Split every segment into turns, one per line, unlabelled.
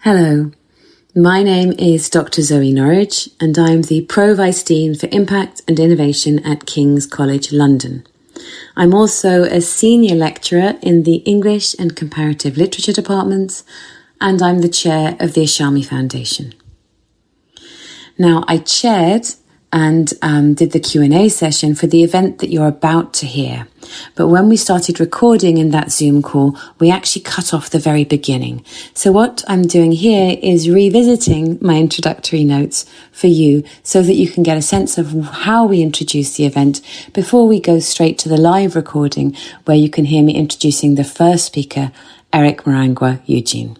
Hello, my name is Dr. Zoe Norwich and I'm the Pro Vice Dean for Impact and Innovation at King's College London. I'm also a Senior Lecturer in the English and Comparative Literature departments, and I'm the Chair of the Ishami Foundation. Now, I chaired and did the Q&A session for the event that you're about to hear. But when we started recording in that Zoom call, we actually cut off the very beginning. So what I'm doing here is revisiting my introductory notes for you so that you can get a sense of how we introduce the event before we go straight to the live recording where you can hear me introducing the first speaker, Eric Marangwa Eugene.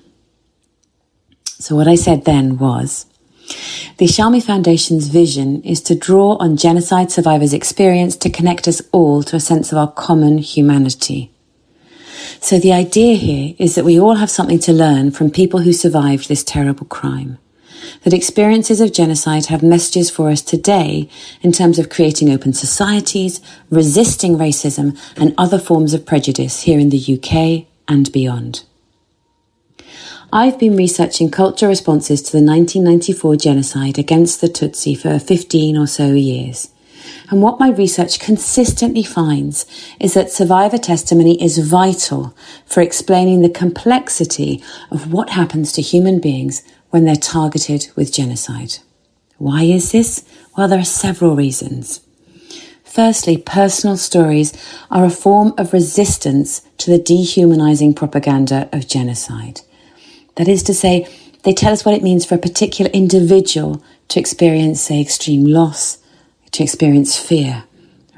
So what I said then was, the Ishami Foundation's vision is to draw on genocide survivors' experience to connect us all to a sense of our common humanity. So the idea here is that we all have something to learn from people who survived this terrible crime. That experiences of genocide have messages for us today in terms of creating open societies, resisting racism and other forms of prejudice here in the UK and beyond. I've been researching culture responses to the 1994 genocide against the Tutsi for 15 or so years. And what my research consistently finds is that survivor testimony is vital for explaining the complexity of what happens to human beings when they're targeted with genocide. Why is this? Well, there are several reasons. Firstly, personal stories are a form of resistance to the dehumanizing propaganda of genocide. That is to say, they tell us what it means for a particular individual to experience, say, extreme loss, to experience fear,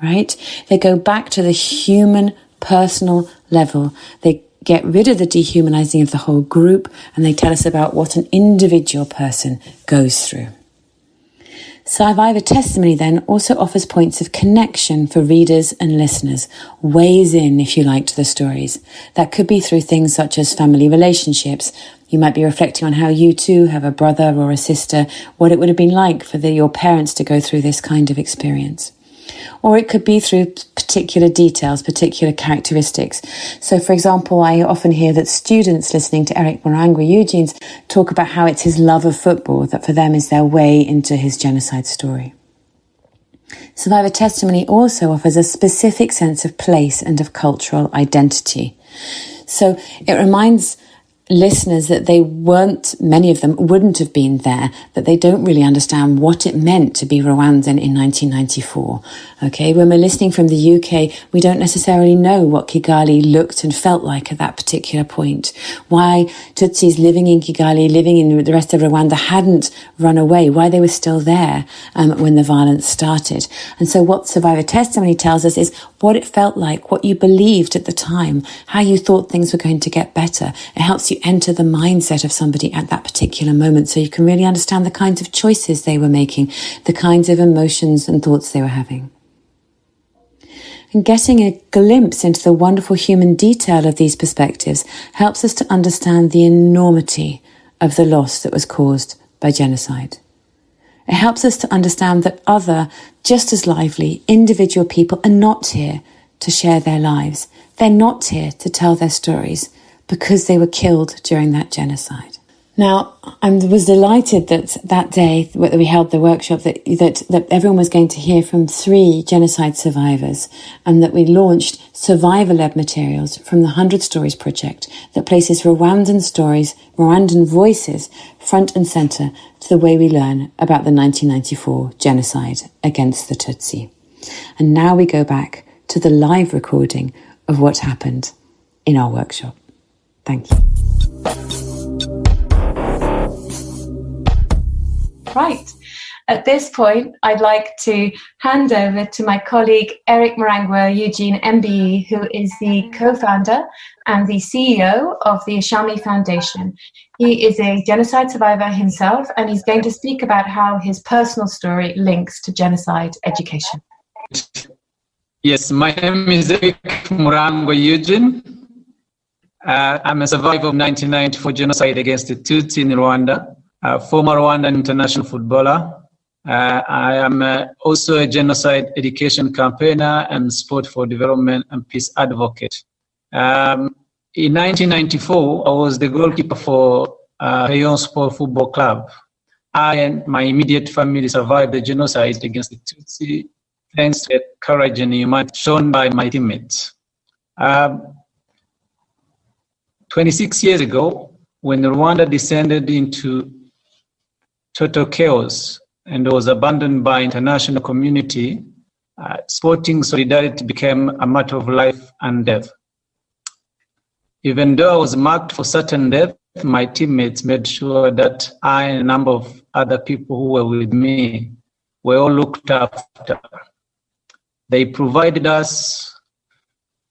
right? They go back to the human, personal level. They get rid of the dehumanizing of the whole group, and they tell us about what an individual person goes through. Survivor testimony then also offers points of connection for readers and listeners, ways in, if you like, to the stories. That could be through things such as family relationships. You might be reflecting on how you too have a brother or a sister, what it would have been like for your parents to go through this kind of experience. Or it could be through particular details, particular characteristics. So, for example, I often hear that students listening to Eric Marangwa Eugene's talk about how it's his love of football that for them is their way into his genocide story. Survivor testimony also offers a specific sense of place and of cultural identity. So it reminds listeners that many of them wouldn't have been there, that they don't really understand what it meant to be Rwandan in 1994. Okay, when we're listening from the UK, we don't necessarily know what Kigali looked and felt like at that particular point. Why Tutsis living in Kigali, living in the rest of Rwanda hadn't run away, why they were still there when the violence started. And so what survivor testimony tells us is what it felt like, what you believed at the time, how you thought things were going to get better. It helps you enter the mindset of somebody at that particular moment so you can really understand the kinds of choices they were making, the kinds of emotions and thoughts they were having. And getting a glimpse into the wonderful human detail of these perspectives helps us to understand the enormity of the loss that was caused by genocide. It helps us to understand that other, just as lively, individual people are not here to share their lives. They're not here to tell their stories because they were killed during that genocide. Now, I was delighted that day that we held the workshop that everyone was going to hear from 3 genocide survivors, and that we launched survivor-led materials from the 100 Stories Project that places Rwandan stories, Rwandan voices front and centre to the way we learn about the 1994 genocide against the Tutsi. And now we go back to the live recording of what happened in our workshop. Thank you. Right. At this point, I'd like to hand over to my colleague, Eric Marangwa Eugene, MBE, who is the co-founder and the CEO of the Ishami Foundation. He is a genocide survivor himself, and he's going to speak about how his personal story links to genocide education.
Yes, my name is Eric Marangwa Eugene. I'm a survivor of 1994 genocide against the Tutsi in Rwanda, a former Rwandan international footballer. I am also a genocide education campaigner and sport for development and peace advocate. In 1994, I was the goalkeeper for Rayon Sport Football Club. I and my immediate family survived the genocide against the Tutsi thanks to the courage and humanity shown by my teammates. 26 years ago, when Rwanda descended into total chaos and was abandoned by international community, sporting solidarity became a matter of life and death. Even though I was marked for certain death, my teammates made sure that I and a number of other people who were with me were all looked after. They provided us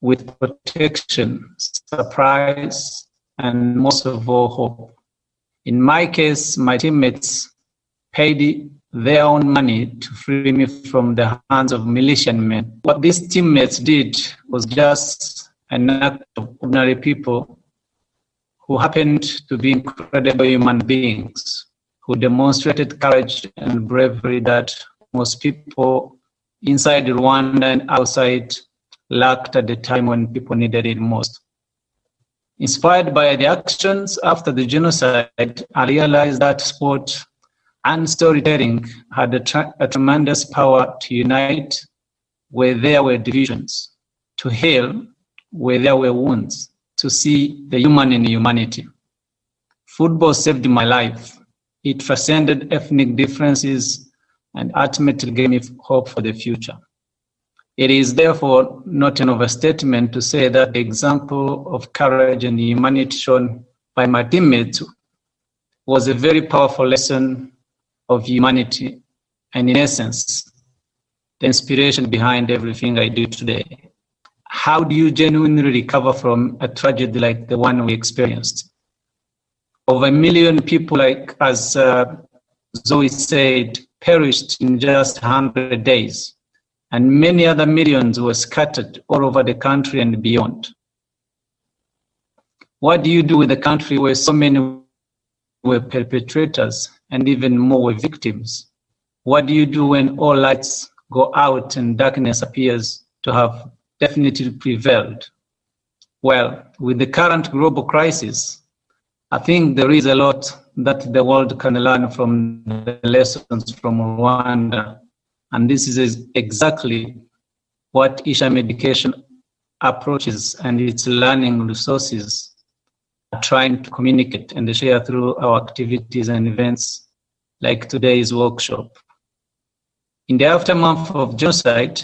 with protection, surprise, and most of all, hope. In my case, my teammates paid their own money to free me from the hands of militiamen. What these teammates did was just an act of ordinary people who happened to be incredible human beings, who demonstrated courage and bravery that most people inside Rwanda and outside lacked at the time when people needed it most. Inspired by the actions after the genocide, I realized that sport and storytelling had a tremendous power to unite where there were divisions, to heal where there were wounds, to see the human in humanity. Football saved my life. It transcended ethnic differences and ultimately gave me hope for the future. It is therefore not an overstatement to say that the example of courage and humanity shown by my teammates was a very powerful lesson of humanity, and in essence, the inspiration behind everything I do today. How do you genuinely recover from a tragedy like the one we experienced? Over 1 million people, like as Zoe said, perished in just 100 days, and many other millions were scattered all over the country and beyond. What do you do with a country where so many were perpetrators and even more were victims? What do you do when all lights go out and darkness appears to have definitely prevailed? Well, with the current global crisis, I think there is a lot that the world can learn from the lessons from Rwanda. And this is exactly what Ishami education approaches and its learning resources are trying to communicate and share through our activities and events like today's workshop. In the aftermath of genocide,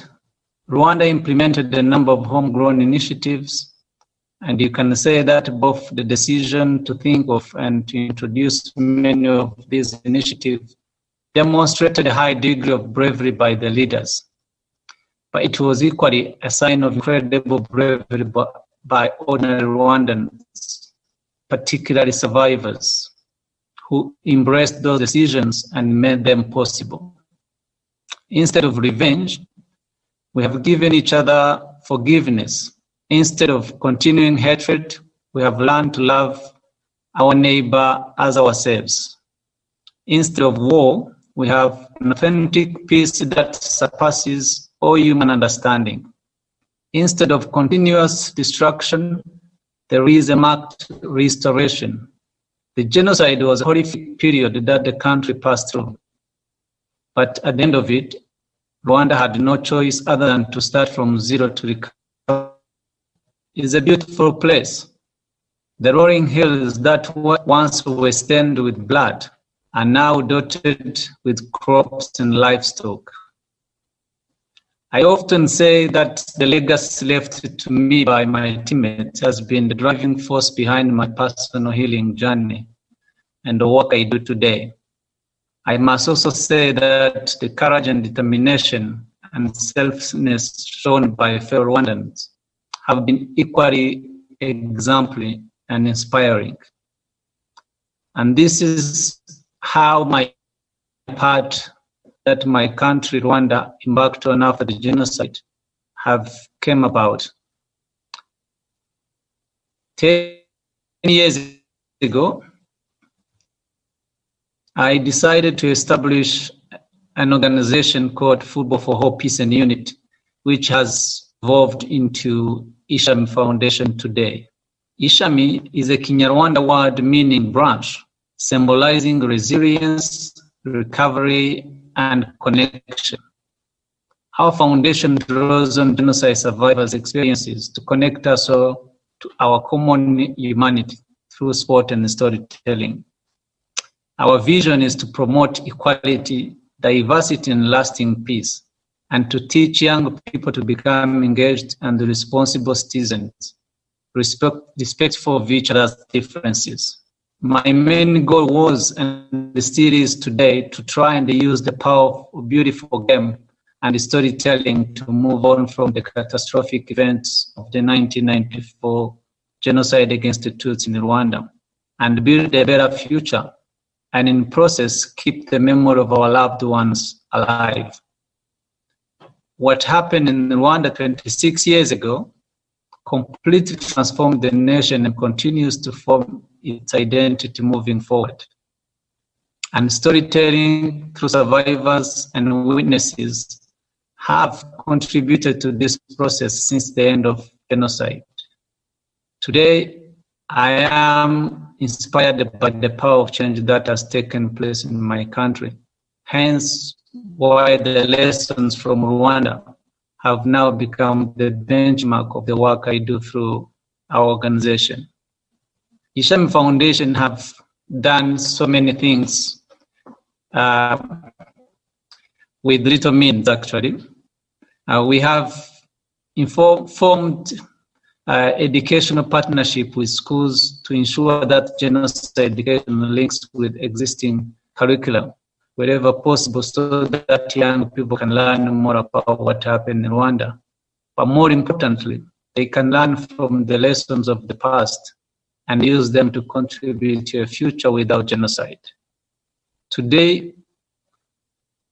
Rwanda implemented a number of homegrown initiatives, and you can say that both the decision to think of and to introduce many of these initiatives demonstrated a high degree of bravery by the leaders. But it was equally a sign of incredible bravery by ordinary Rwandans, particularly survivors, who embraced those decisions and made them possible. Instead of revenge, we have given each other forgiveness. Instead of continuing hatred, we have learned to love our neighbor as ourselves. Instead of war, we have an authentic peace that surpasses all human understanding. Instead of continuous destruction, there is a marked restoration. The genocide was a horrific period that the country passed through. But at the end of it, Rwanda had no choice other than to start from zero to recover. It's a beautiful place. The rolling hills that once were stained with blood are now dotted with crops and livestock. I often say that the legacy left to me by my teammates has been the driving force behind my personal healing journey and the work I do today. I must also say that the courage and determination and selflessness shown by fellow Rwandans have been equally exemplary and inspiring. And this is how my part that my country, Rwanda, embarked on after the genocide have came about. 10 years ago, I decided to establish an organization called Football for Hope, Peace and Unity, which has evolved into Ishami Foundation today. Ishami is a Kinyarwanda word meaning branch, symbolizing resilience, recovery, and connection. Our foundation draws on genocide survivors' experiences to connect us all to our common humanity through sport and storytelling. Our vision is to promote equality, diversity, and lasting peace, and to teach young people to become engaged and responsible citizens, respectful of each other's differences. My main goal was, and still is today, to try and use the powerful, beautiful game and storytelling to move on from the catastrophic events of the 1994 genocide against the Tutsi in Rwanda and build a better future, and in process keep the memory of our loved ones alive. What happened in Rwanda 26 years ago completely transformed the nation and continues to form its identity moving forward. And storytelling through survivors and witnesses have contributed to this process since the end of genocide. Today, I am inspired by the power of change that has taken place in my country. Hence, why the lessons from Rwanda have now become the benchmark of the work I do through our organization. Ishami Foundation have done so many things with little means, actually. We have formed educational partnership with schools to ensure that genocide education links with existing curriculum wherever possible, so that young people can learn more about what happened in Rwanda. But more importantly, they can learn from the lessons of the past and use them to contribute to a future without genocide. Today,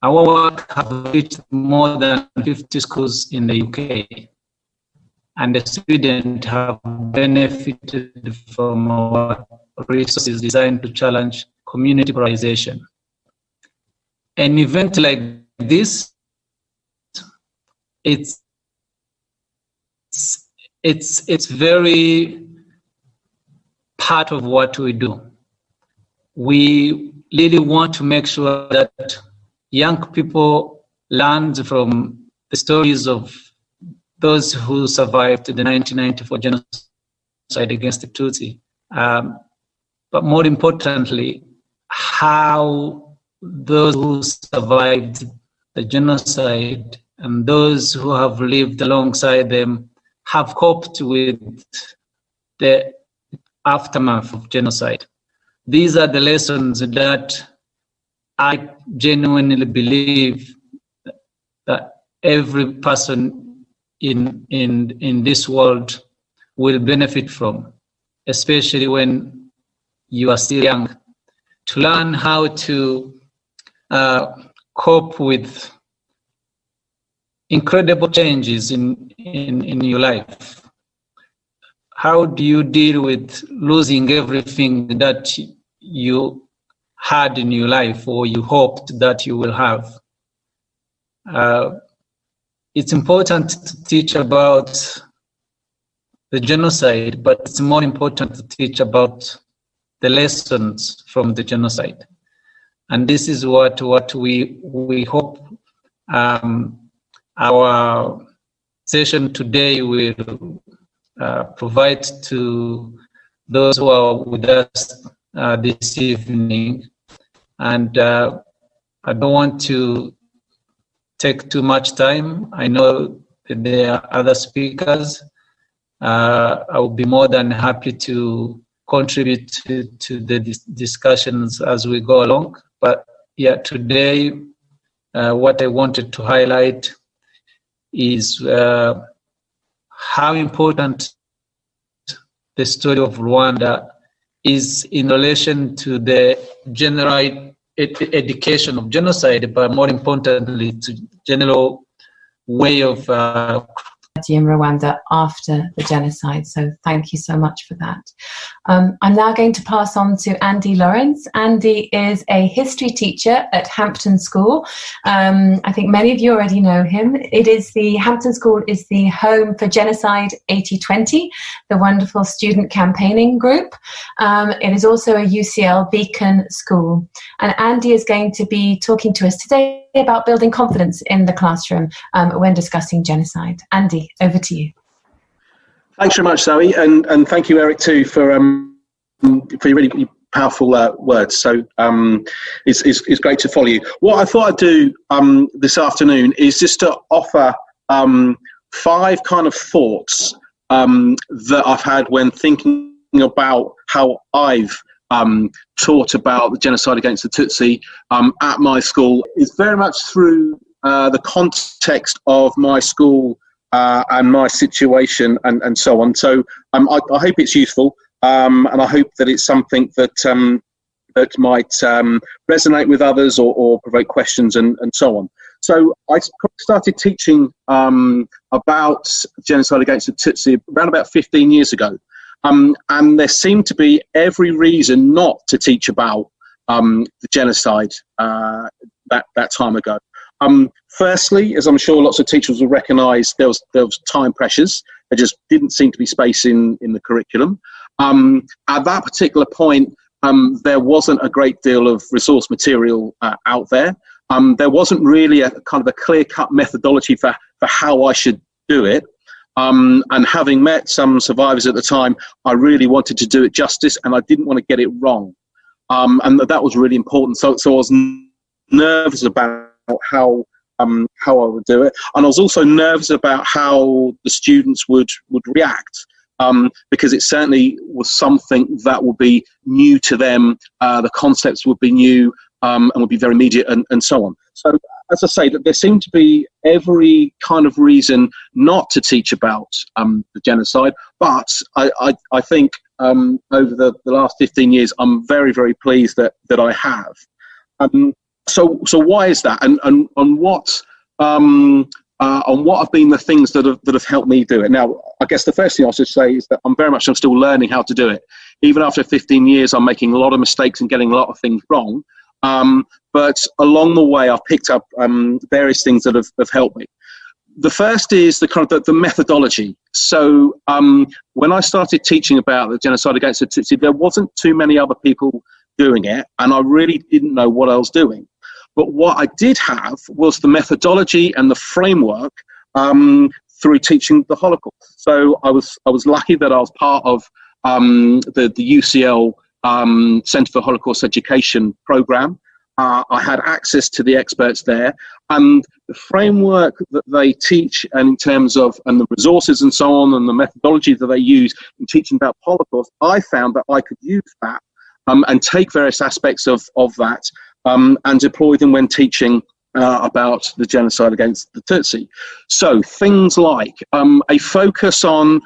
our work has reached more than 50 schools in the UK, and the students have benefited from our resources designed to challenge community polarization. An event like this, it's very part of what we do. We really want to make sure that young people learn from the stories of those who survived the 1994 genocide against the Tutsi, but more importantly, how those who survived the genocide and those who have lived alongside them have coped with the aftermath of genocide. These are the lessons that I genuinely believe that every person in this world will benefit from, especially when you are still young, to learn how to cope with incredible changes in your life. How do you deal with losing everything that you had in your life or you hoped that you will have? It's important to teach about the genocide, but it's more important to teach about the lessons from the genocide. And this is what we hope our session today will provide to those who are with us this evening. And I don't want to take too much time. I know that there are other speakers. I will be more than happy to contribute to the discussions as we go along. But yeah, today, what I wanted to highlight is how important the story of Rwanda is in relation to the general education of genocide, but more importantly, to general way of
in Rwanda after the genocide. So thank you so much for that. I'm now going to pass on to Andy Lawrence. Andy is a history teacher at Hampton School. I think many of you already know him. Hampton School is the home for Genocide 8020, the wonderful student campaigning group. It is also a UCL Beacon school. And Andy is going to be talking to us today about building confidence in the classroom when discussing genocide. Andy, over to you.
Thanks very much, Zoe, and thank you, Eric, too, for your really powerful words. So it's great to follow you. What I thought I'd do this afternoon is just to offer 5 kind of thoughts that I've had when thinking about how I've taught about the genocide against the Tutsi at my school. It's very much through the context of my school and my situation and so on. So I hope it's useful, and I hope that it's something that that might resonate with others or provoke questions and so on. So I started teaching about genocide against the Tutsi around about 15 years ago. And there seemed to be every reason not to teach about the genocide that time ago. Firstly, as I'm sure lots of teachers will recognise, there was time pressures. There just didn't seem to be space in the curriculum. At that particular point, there wasn't a great deal of resource material out there. There wasn't really a kind of a clear-cut methodology for how I should do it. And having met some survivors at the time, I really wanted to do it justice, and I didn't want to get it wrong. And that was really important. So I was nervous about how I would do it, and I was also nervous about how the students would react, because it certainly was something that would be new to them. The concepts would be new and would be very immediate, and so on. So, as I say, there seemed to be every kind of reason not to teach about the genocide, but I think over the last 15 years, I'm very, very pleased that I have. So why is that, and what have been the things that have helped me do it? Now, I guess the first thing I should say is that I'm still learning how to do it. Even after 15 years, I'm making a lot of mistakes and getting a lot of things wrong. But along the way, I've picked up various things that have helped me. The first is the methodology. So when I started teaching about the genocide against the Tutsi, there wasn't too many other people doing it, and I really didn't know what I was doing. But what I did have was the methodology and the framework through teaching the Holocaust. So I was lucky that I was part of the UCL Centre for Holocaust Education program. I had access to the experts there, and the framework that they teach, and in terms of and the resources and so on, and the methodology that they use in teaching about Holocaust, I found that I could use that and take various aspects of that and deploy them when teaching about the genocide against the Tutsi. So things like a focus on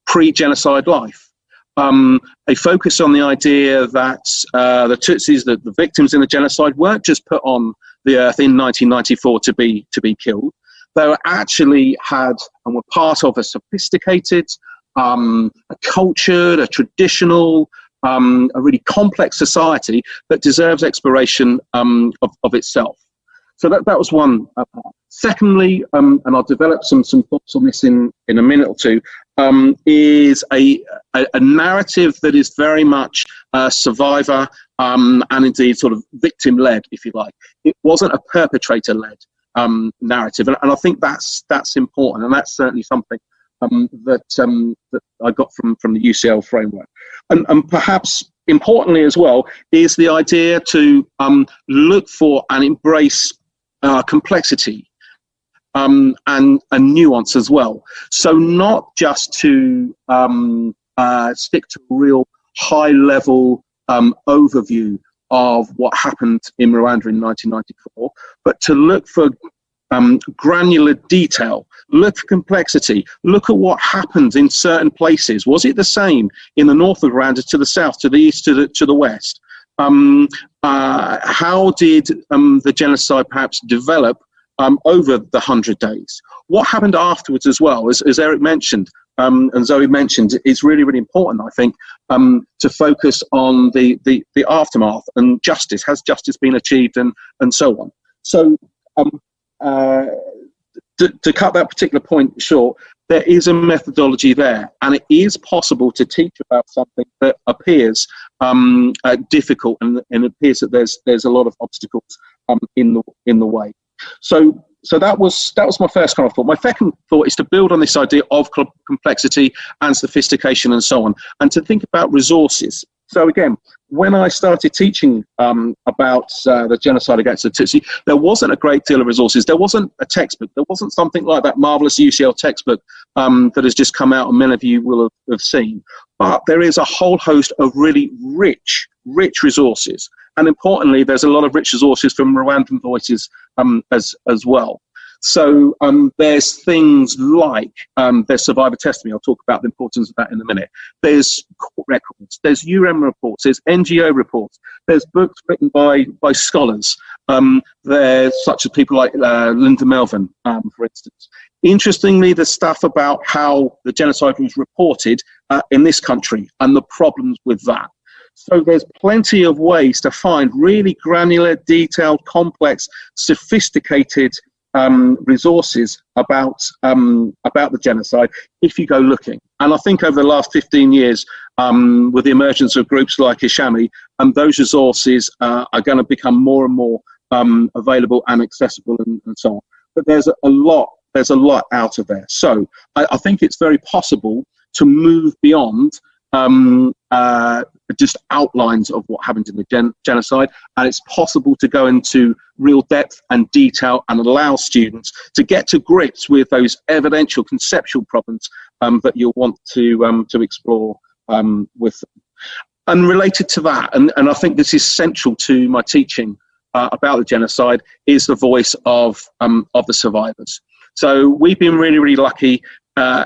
pre-genocide life, a focus on the idea that the Tutsis, the victims in the genocide, weren't just put on the earth in 1994 to be killed. They were actually had and were part of a sophisticated, a cultured, a traditional, a really complex society that deserves exploration of itself. So that was one part. Secondly, and I'll develop some thoughts on this in a minute or two, is a narrative that is very much survivor and indeed sort of victim-led, if you like. It wasn't a perpetrator-led narrative, and I think that's important, and that's certainly something that I got from the UCL framework. And perhaps importantly as well is the idea to look for and embrace complexity and nuance as well. So not just to stick to a real high-level overview of what happened in Rwanda in 1994, but to look for granular detail, look for complexity, look at what happened in certain places. Was it the same in the north of Rwanda to the south, to the east, to the west? How did the genocide perhaps develop over the 100 days? What happened afterwards as well? As Eric mentioned, and Zoe mentioned, it's really, really important, I think, to focus on the aftermath and justice. Has justice been achieved, and so on? So to cut that particular point short, there is a methodology there, and it is possible to teach about something that appears difficult, and it appears that there's a lot of obstacles in the way. So that was my first kind of thought. My second thought is to build on this idea of complexity and sophistication and so on, and to think about resources. So again, when I started teaching about the genocide against the Tutsi, there wasn't a great deal of resources. There wasn't a textbook. There wasn't something like that marvelous UCL textbook that has just come out and many of you will have seen. But there is a whole host of really rich resources. And importantly, there's a lot of rich resources from Rwandan voices as well. So there's things like there's survivor testimony. I'll talk about the importance of that in a minute. There's court records. There's UN reports. There's NGO reports. There's books written by scholars. There's such as people like Linda Melvin, for instance. Interestingly, there's stuff about how the genocide was reported in this country and the problems with that. So there's plenty of ways to find really granular, detailed, complex, sophisticated resources about the genocide if you go looking. And I think over the last 15 years, with the emergence of groups like Ishami, those resources are going to become more and more available and accessible and so on. But there's a lot out of there. So I think it's very possible to move beyond just outlines of what happened in the genocide, and it's possible to go into real depth and detail and allow students to get to grips with those evidential conceptual problems that you'll want to explore with them. And related to that, and I think this is central to my teaching about the genocide, is the voice of the survivors. So we've been really lucky.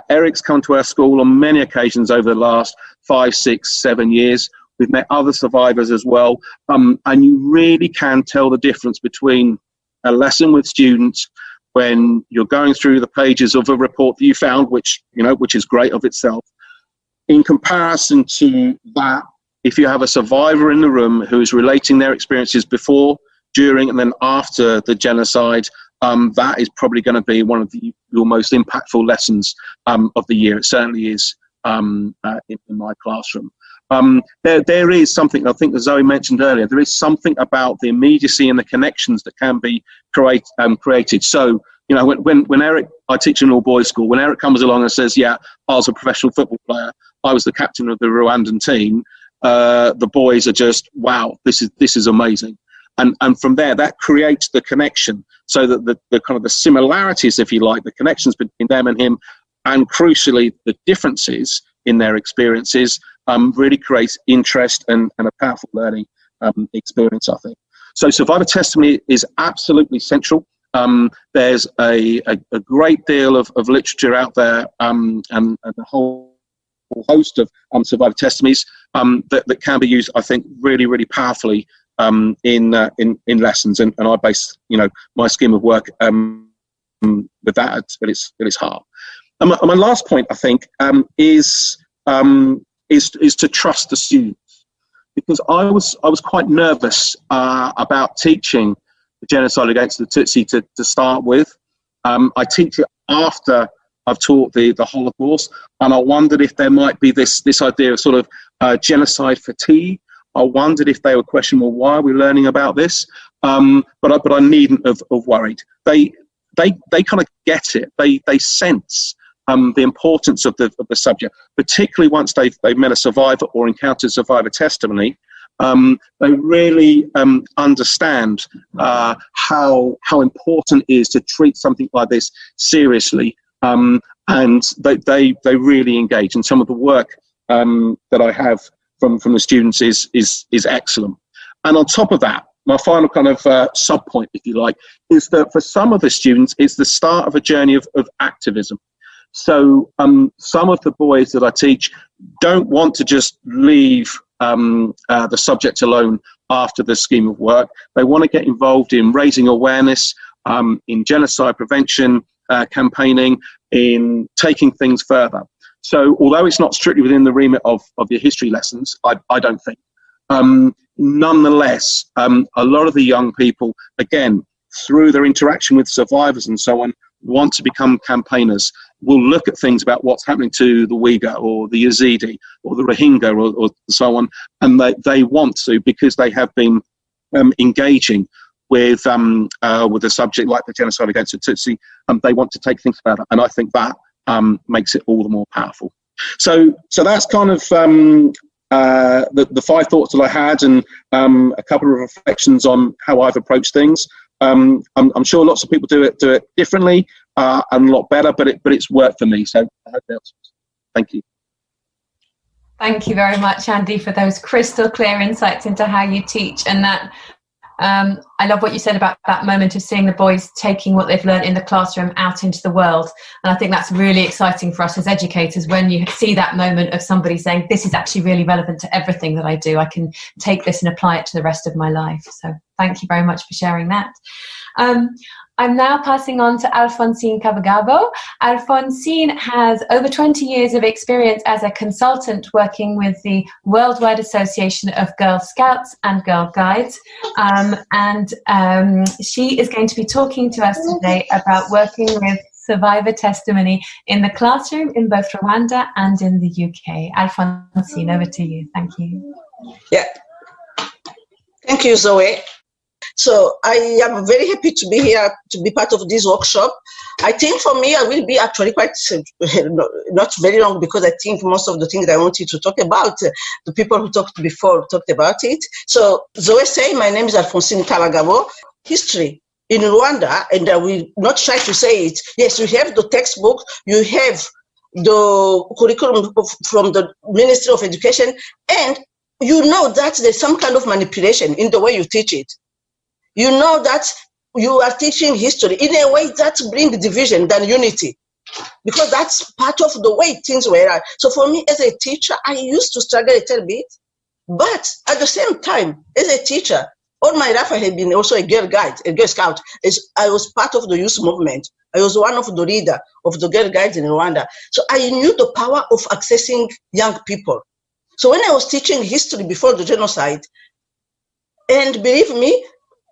Eric's come to our school on many occasions over the last 5, 6, 7 years. We've met other survivors as well, and you really can tell the difference between a lesson with students when you're going through the pages of a report that you found, which is great of itself, in comparison to that if you have a survivor in the room who's relating their experiences before, during, and then after the genocide. That is probably going to be one of your most impactful lessons of the year. It certainly is in my classroom. There is something, I think, as Zoe mentioned earlier, there is something about the immediacy and the connections that can be created. So, when Eric, I teach in an all-boys school, when Eric comes along and says, yeah, I was a professional football player, I was the captain of the Rwandan team, the boys are just, wow, this is amazing. And from there, that creates the connection, so that the kind of the similarities, if you like, the connections between them and him, and crucially, the differences in their experiences, really creates interest and a powerful learning experience, I think. So survivor testimony is absolutely central. There's a great deal of literature out there, and a whole host of survivor testimonies that can be used, I think, really powerfully in lessons, and I base my scheme of work with that at its heart. And my last point, I think, is to trust the students, because I was quite nervous about teaching the genocide against the Tutsi to start with. I teach it after I've taught the Holocaust, and I wondered if there might be this idea of sort of genocide fatigue. I wondered if they would question, well, why are we learning about this? But I needn't have worried. They kind of get it. They sense the importance of the subject, particularly once they've met a survivor or encountered survivor testimony. They really understand how important it is to treat something like this seriously, and they really engage. And some of the work that I have from the students is excellent. And on top of that, my final kind of sub point, if you like, is that for some of the students, it's the start of a journey of activism. So some of the boys that I teach don't want to just leave the subject alone after the scheme of work. They want to get involved in raising awareness, in genocide prevention, campaigning, in taking things further. So although it's not strictly within the remit of your history lessons, I don't think, nonetheless, a lot of the young people, again, through their interaction with survivors and so on, want to become campaigners. will look at things about what's happening to the Uyghur or the Yazidi or the Rohingya or so on, and they want to, because they have been engaging with a subject like the genocide against the Tutsi, they want to take things about it, and I think that makes it all the more powerful. So that's kind of the 5 thoughts that I had, and a couple of reflections on how I've approached things. I'm sure lots of people do it differently and a lot better, but it's worked for me. So I hope that's. Thank you.
Thank you very much, Andy, for those crystal clear insights into how you teach, and that. I love what you said about that moment of seeing the boys taking what they've learned in the classroom out into the world. And I think that's really exciting for us as educators, when you see that moment of somebody saying, this is actually really relevant to everything that I do. I can take this and apply it to the rest of my life. So thank you very much for sharing that. I'm now passing on to Alfonsine Cavagabo. Alfonsine has over 20 years of experience as a consultant working with the Worldwide Association of Girl Scouts and Girl Guides. She is going to be talking to us today about working with survivor testimony in the classroom in both Rwanda and in the UK. Alfonsine, over to you. Thank you.
Yeah. Thank you, Zoe. So I am very happy to be here to be part of this workshop. I think for me, I will be actually quite not very long, because I think most of the things I wanted to talk about, the people who talked before talked about it. So Zoe say, my name is Alfonsine Kalagabo. History in Rwanda, and I will not try to say it. Yes, you have the textbook, you have the curriculum from the Ministry of Education, and you know that there's some kind of manipulation in the way you teach it. You know that you are teaching history in a way that brings division than unity, because that's part of the way things were. So for me as a teacher, I used to struggle a little bit, but at the same time, as a teacher, all my life I had been also a girl guide, a girl scout. I was part of the youth movement. I was one of the leaders of the girl guides in Rwanda. So I knew the power of accessing young people. So when I was teaching history before the genocide, and believe me,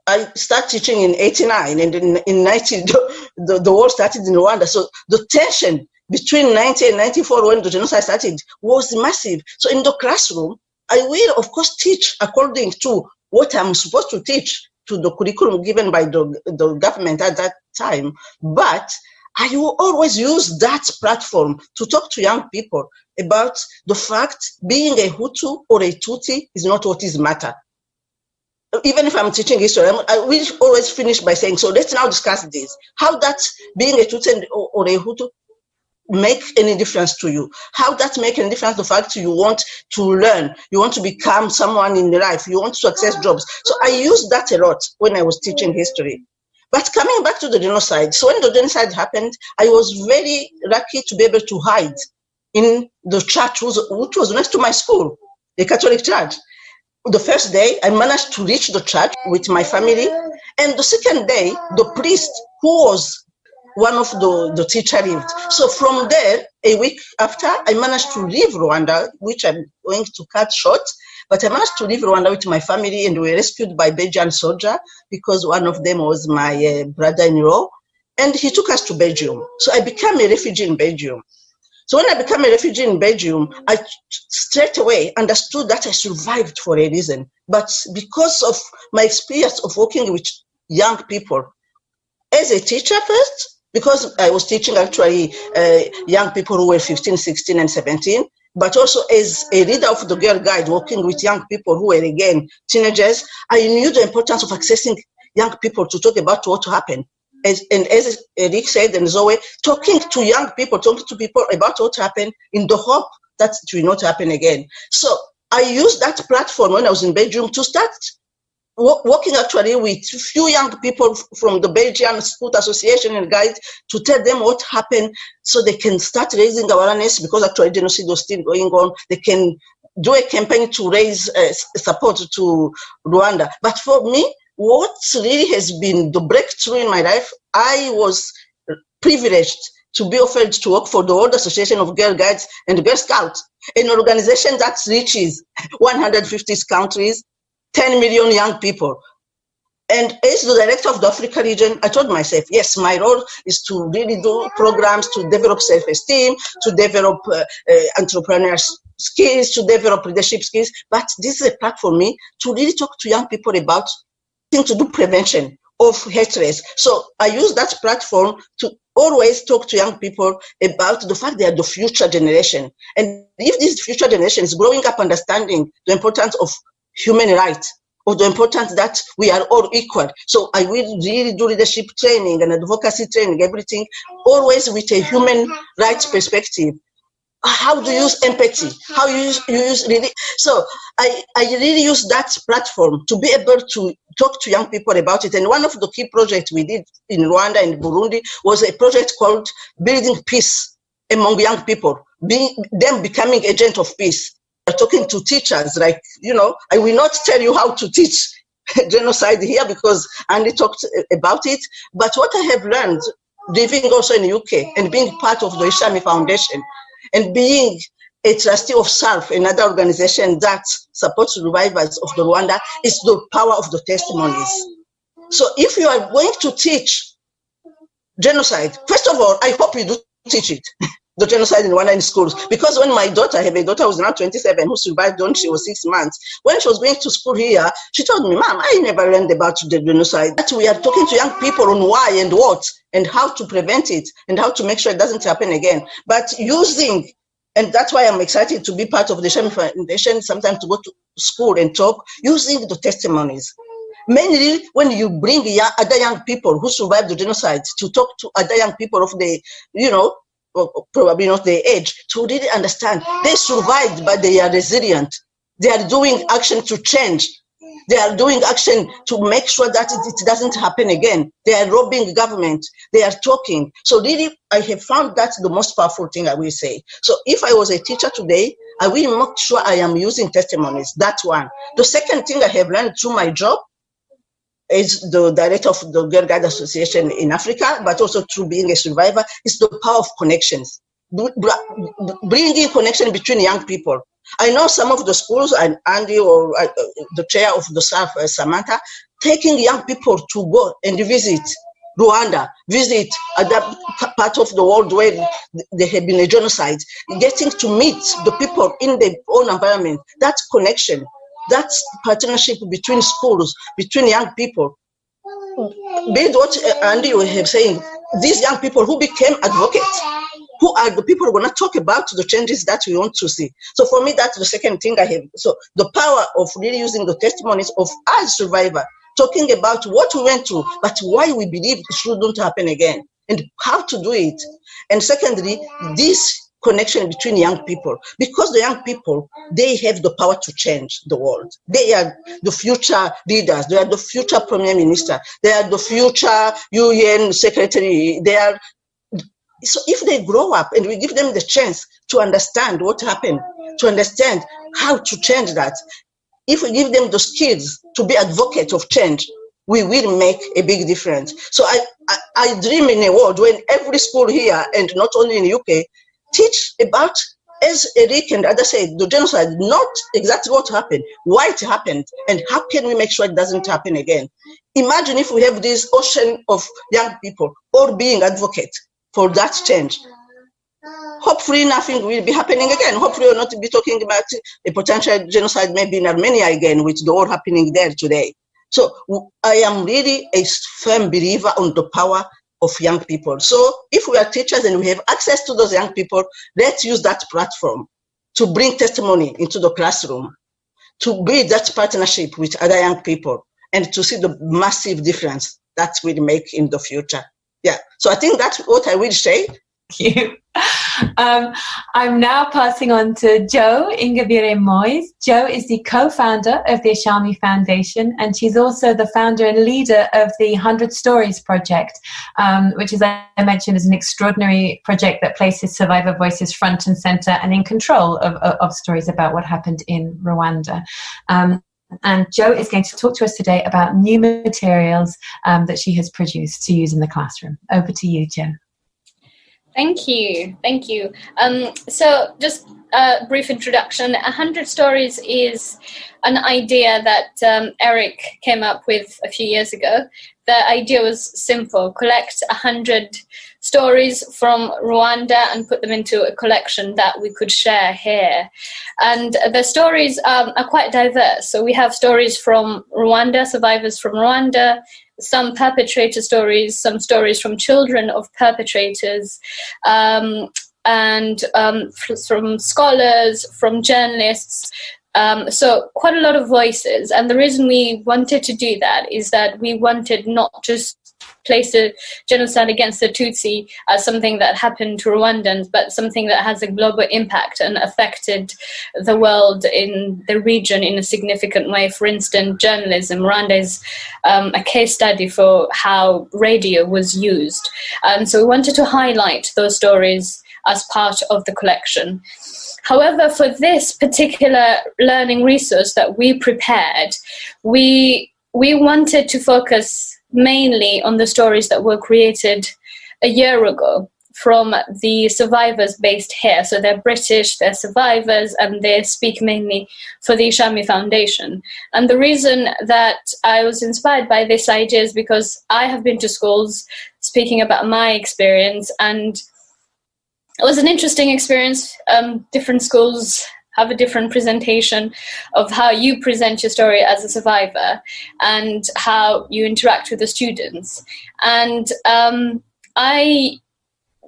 I started teaching in 89, and in 90, the war started in Rwanda. So the tension between 90 and 94, when the genocide started, was massive. So in the classroom, I will, of course, teach according to what I'm supposed to teach, to the curriculum given by the government at that time. But I will always use that platform to talk to young people about the fact being a Hutu or a Tutsi is not what is matter. Even if I'm teaching history, I will always finish by saying, so let's now discuss this. How that being a Tutsi or a Hutu make any difference to you? How that make any difference? The fact you want to learn, you want to become someone in life, you want to access jobs. So I used that a lot when I was teaching history. But coming back to the genocide, so when the genocide happened, I was very lucky to be able to hide in the church, which was next to my school, a Catholic church. The first day, I managed to reach the church with my family. And the second day, the priest, who was one of the teacher, lived. So from there, a week after, I managed to leave Rwanda, which I'm going to cut short. But I managed to leave Rwanda with my family, and we were rescued by Belgian soldier, because one of them was my brother-in-law. And he took us to Belgium. So I became a refugee in Belgium. So when I became a refugee in Belgium, I straight away understood that I survived for a reason. But because of my experience of working with young people, as a teacher first, because I was teaching actually young people who were 15, 16, and 17, but also as a leader of the Girl Guide, working with young people who were, again, teenagers, I knew the importance of accessing young people to talk about what happened. As Eric said, and Zoe, talking to young people, talking to people about what happened in the hope that it will not happen again. So I used that platform when I was in Belgium to start working actually with few young people from the Belgian Scout Association and Guide to tell them what happened, so they can start raising awareness, because actually genocide was still going on. They can do a campaign to raise support to Rwanda. But for me, what really has been the breakthrough in my life, I was privileged to be offered to work for the World Association of Girl Guides and Girl Scouts, an organization that reaches 150 countries, 10 million young people. And as the director of the Africa region, I told myself, yes, my role is to really do programs to develop self-esteem, to develop entrepreneurial skills, to develop leadership skills. But this is a platform for me to really talk to young people about things to do prevention of hatred. So I use that platform to always talk to young people about the fact they are the future generation. And if this future generation is growing up understanding the importance of human rights, or the importance that we are all equal. So I will really do leadership training and advocacy training, everything, always with a human rights perspective. How do you use empathy? How you use really? So I really use that platform to be able to talk to young people about it. And one of the key projects we did in Rwanda and Burundi was a project called Building Peace among young people, them becoming agent of peace. Talking to teachers, like, I will not tell you how to teach genocide here because Andy talked about it. But what I have learned living also in the UK and being part of the Ishami Foundation and being a trustee of SARF, another organization that supports survivors of the Rwanda, is the power of the testimonies. So if you are going to teach genocide, first of all, I hope you do teach it. The genocide in Rwanda in schools. Because when my daughter, I have a daughter who's now 27, who survived when she was 6 months, when she was going to school here, she told me, Mom, I never learned about the genocide. That we are talking to young people on why and what, and how to prevent it, and how to make sure it doesn't happen again. But using, and that's why I'm excited to be part of the Ishami Foundation, sometimes to go to school and talk, using the testimonies. Mainly when you bring other young people who survived the genocide to talk to other young people of the, probably not their age, to really understand they survived, but they are resilient. They are doing action to change. They are doing action to make sure that it doesn't happen again. They are robbing government. They are talking. So really, I have found that the most powerful thing I will say. So if I was a teacher today, I will make sure I am using testimonies. That's one. The second thing I have learned through my job is the director of the Girl Guide Association in Africa, but also through being a survivor, is the power of connections. Bringing connection between young people. I know some of the schools, and Andy or the chair of the staff, Samantha, taking young people to go and visit Rwanda, visit other part of the world where there have been a genocide, getting to meet the people in their own environment, that connection. That's partnership between schools, between young people. Based what Andy was saying, these young people who became advocates, who are the people who are going to talk about the changes that we want to see. So for me, that's the second thing I have. So the power of really using the testimonies of us survivors, talking about what we went through, but why we believe it shouldn't happen again, and how to do it. And secondly, this connection between young people, because the young people, they have the power to change the world. They are the future leaders. They are the future prime minister. They are the future UN secretary. They are. So if they grow up and we give them the chance to understand what happened, to understand how to change that, if we give them the skills to be advocates of change, we will make a big difference. So I dream in a world when every school here, and not only in the UK, teach about, as Eric and others said, the genocide, not exactly what happened, why it happened, and how can we make sure it doesn't happen again. Imagine if we have this ocean of young people all being advocates for that change. Hopefully nothing will be happening again. Hopefully we'll not be talking about a potential genocide maybe in Armenia again, with the war happening there today. So I am really a firm believer on the power of young people. So if we are teachers and we have access to those young people, let's use that platform to bring testimony into the classroom, to build that partnership with other young people, and to see the massive difference that will make in the future. Yeah, so I think that's what I will say.
Thank you. I'm now passing on to Jo Ingabire Moyes. Jo is the co-founder of the Ishami Foundation, and she's also the founder and leader of the 100 Stories Project, which, as I mentioned, is an extraordinary project that places survivor voices front and center and in control of stories about what happened in Rwanda. And Jo is going to talk to us today about new materials that she has produced to use in the classroom. Over to you, Jo.
Thank you. So just a brief introduction. 100 Stories is an idea that Eric came up with a few years ago. The idea was simple: collect 100 stories from Rwanda and put them into a collection that we could share here. And the stories are quite diverse. So we have stories from Rwanda, survivors from Rwanda, some perpetrator stories, some stories from children of perpetrators, and from scholars, from journalists. So quite a lot of voices. And the reason we wanted to do that is that we wanted not just place the genocide against the Tutsi as something that happened to Rwandans, but something that has a global impact and affected the world in the region in a significant way. For instance, journalism. Rwanda is a case study for how radio was used. So we wanted to highlight those stories as part of the collection. However, for this particular learning resource that we prepared, we wanted to focus mainly on the stories that were created a year ago from the survivors based here. So they're British, they're survivors, and they speak mainly for the Ishami Foundation. And the reason that I was inspired by this idea is because I have been to schools speaking about my experience, and it was an interesting experience. Different schools have a different presentation of how you present your story as a survivor and how you interact with the students. And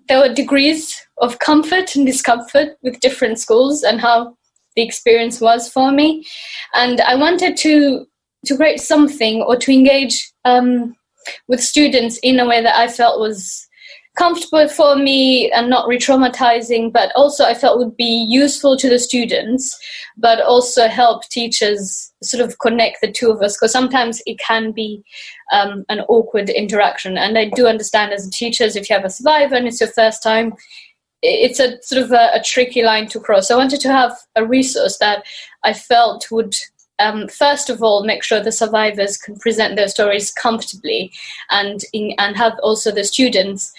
there were degrees of comfort and discomfort with different schools and how the experience was for me. And I wanted to create something or to engage with students in a way that I felt was comfortable for me and not re-traumatizing, but also I felt would be useful to the students, but also help teachers sort of connect the two of us, because sometimes it can be an awkward interaction. And I do understand as teachers, if you have a survivor and it's your first time, it's a sort of a tricky line to cross. So I wanted to have a resource that I felt would first of all, make sure the survivors can present their stories comfortably, and have also the students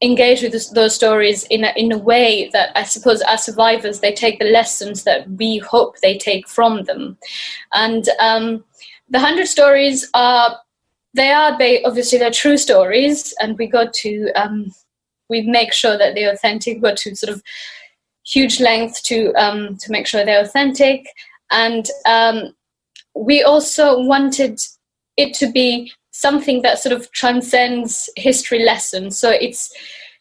engage with those stories in a way that I suppose as survivors they take the lessons that we hope they take from them. And the 100 stories obviously they're true stories, and we make sure that they're authentic. Go to sort of huge length to make sure they're authentic. And we also wanted it to be something that sort of transcends history lessons. So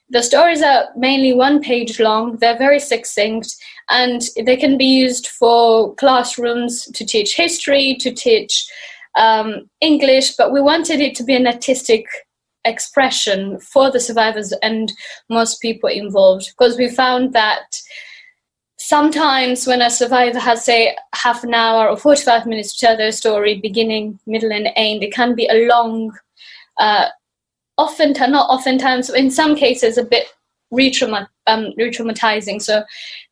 the stories are mainly 1 page long. They're very succinct, and they can be used for classrooms to teach history, to teach English, but we wanted it to be an artistic expression for the survivors and most people involved, because we found that sometimes when a survivor has, say, half an hour or 45 minutes to tell their story, beginning, middle, and end, it can be a long, oftentimes, in some cases, a bit re-traumatizing. So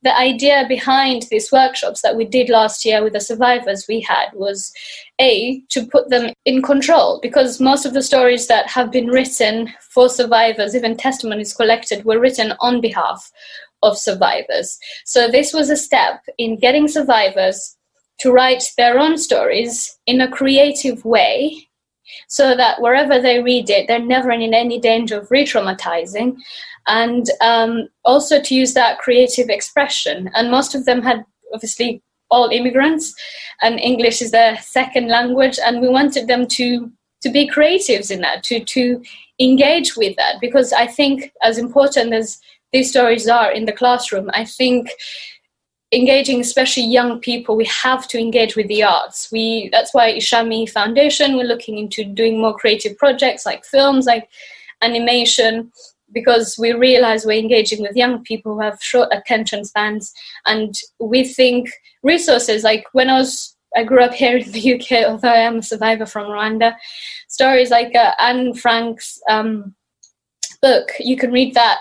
the idea behind these workshops that we did last year with the survivors we had was, to put them in control, because most of the stories that have been written for survivors, even testimonies collected, were written on behalf of survivors. So this was a step in getting survivors to write their own stories in a creative way, so that wherever they read it, they're never in any danger of re-traumatizing, and also to use that creative expression. And most of them had obviously all immigrants, and English is their second language, and we wanted them to be creatives in that, to engage with that, because I think as important as these stories are in the classroom, I think engaging especially young people, we have to engage with the arts. That's why Ishami Foundation, we're looking into doing more creative projects like films, like animation, because we realize we're engaging with young people who have short attention spans. And we think resources, like when I grew up here in the UK, although I am a survivor from Rwanda, stories like Anne Frank's book, you can read that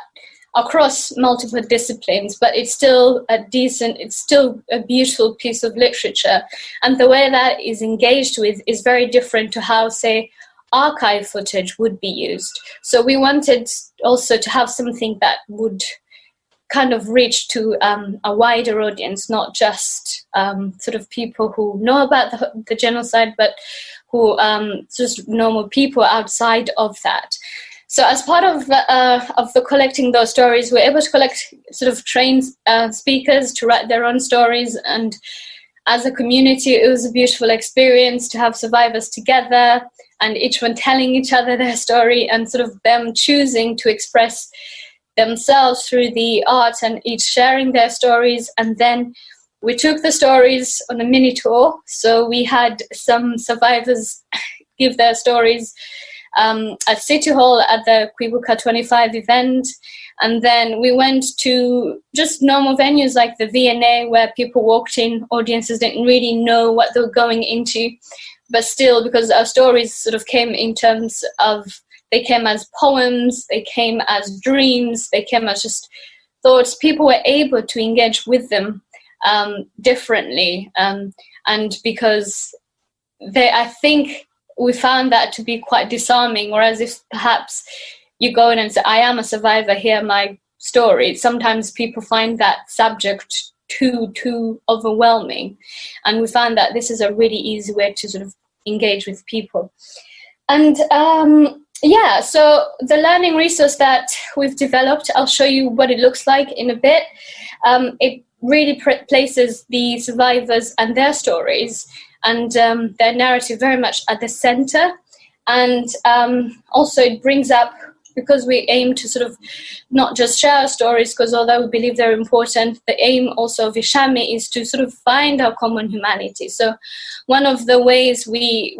across multiple disciplines, but it's still a beautiful piece of literature. And the way that is engaged with is very different to how, say, archive footage would be used. So we wanted also to have something that would kind of reach to a wider audience, not just sort of people who know about the genocide, but who just normal people outside of that. So as part of the collecting those stories, we're able to collect sort of trained speakers to write their own stories. And as a community, it was a beautiful experience to have survivors together and each one telling each other their story and sort of them choosing to express themselves through the art and each sharing their stories. And then we took the stories on a mini tour. So we had some survivors give their stories at City Hall at the Kwibuka 25 event. And then we went to just normal venues like the V&A where people walked in, audiences didn't really know what they were going into. But still, because our stories sort of came in terms of, they came as poems, they came as dreams, they came as just thoughts, people were able to engage with them differently. And because I think we found that to be quite disarming, whereas if perhaps you go in and say, I am a survivor, hear my story, sometimes people find that subject too overwhelming. And we found that this is a really easy way to sort of engage with people. And yeah, so the learning resource that we've developed, I'll show you what it looks like in a bit. It really places the survivors and their stories and their narrative very much at the center. And also it brings up, because we aim to sort of not just share our stories, because although we believe they're important, the aim also of Ishami is to sort of find our common humanity. So one of the ways we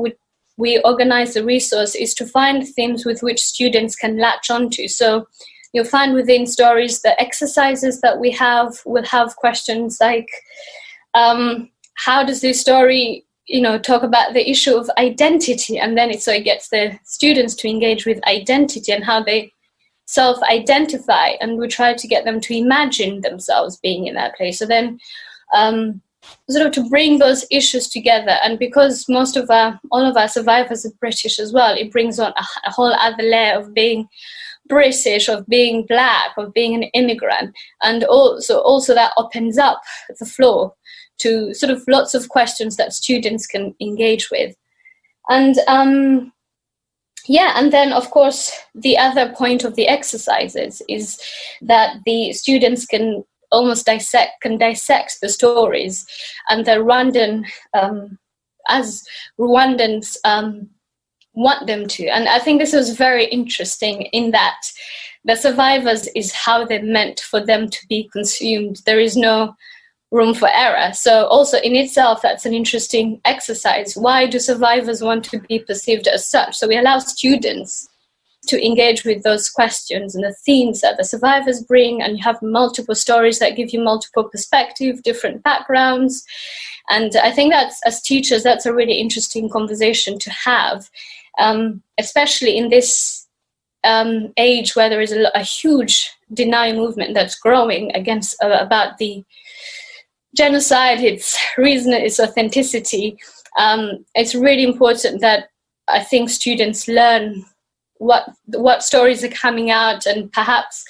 organize the resource is to find themes with which students can latch onto. So you'll find within stories the exercises that we have will have questions like, how does this story talk about the issue of identity, and then it gets the students to engage with identity and how they self-identify, and we try to get them to imagine themselves being in that place. So then sort of to bring those issues together, and because all of our survivors are British as well, it brings on a whole other layer of being British, of being Black, of being an immigrant, and also that opens up the floor to sort of lots of questions that students can engage with. And and then of course the other point of the exercises is that the students can almost dissect the stories, and the Rwandan as Rwandans want them to. And I think this was very interesting in that the survivors is how they're meant for them to be consumed. There is no room for error. So also in itself, that's an interesting exercise. Why do survivors want to be perceived as such? So we allow students to engage with those questions and the themes that the survivors bring, and you have multiple stories that give you multiple perspectives, different backgrounds. And I think that's, as teachers, that's a really interesting conversation to have, especially in this age where there is a huge denial movement that's growing against about the genocide, its reason, its authenticity. It's really important that I think students learn what stories are coming out and perhaps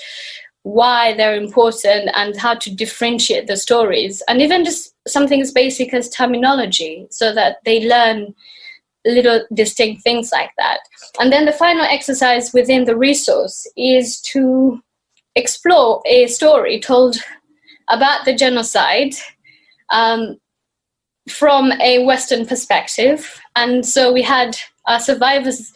why they're important and how to differentiate the stories, and even just something as basic as terminology, so that they learn little distinct things like that. And then the final exercise within the resource is to explore a story told about the genocide from a Western perspective. And so we had our survivors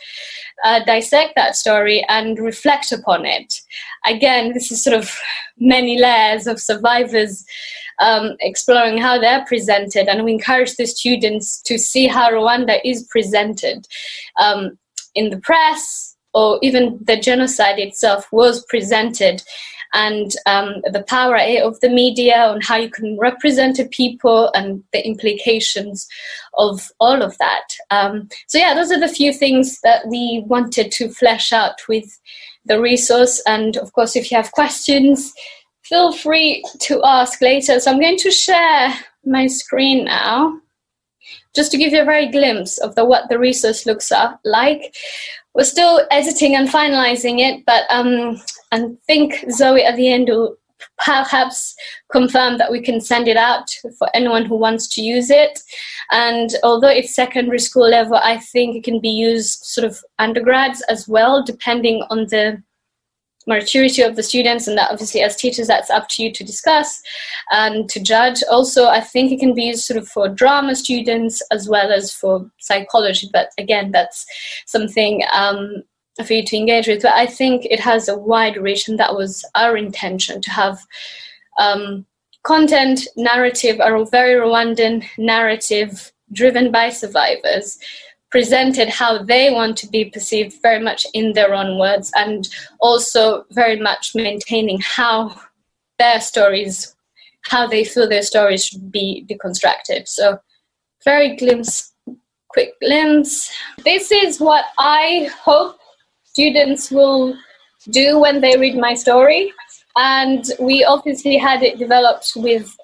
dissect that story and reflect upon it. Again, this is sort of many layers of survivors exploring how they're presented, and we encourage the students to see how Rwanda is presented in the press, or even the genocide itself was presented, and the power of the media on how you can represent a people and the implications of all of that. So yeah, those are the few things that we wanted to flesh out with the resource. And of course, if you have questions, feel free to ask later. So I'm going to share my screen now, just to give you a very glimpse of what the resource looks like. We're still editing and finalizing it, but I think Zoe at the end will perhaps confirm that we can send it out for anyone who wants to use it. And although it's secondary school level, I think it can be used sort of undergrads as well, depending on the maturity of the students, and that obviously as teachers that's up to you to discuss and to judge. Also, I think it can be used sort of for drama students as well as for psychology, but again, that's something for you to engage with. But I think it has a wide reach, and that was our intention, to have content, narrative, a very Rwandan narrative driven by survivors, presented how they want to be perceived, very much in their own words, and also very much maintaining how their stories, how they feel their stories should be deconstructed. So very quick glimpse. This is what I hope students will do when they read my story. And we obviously had it developed with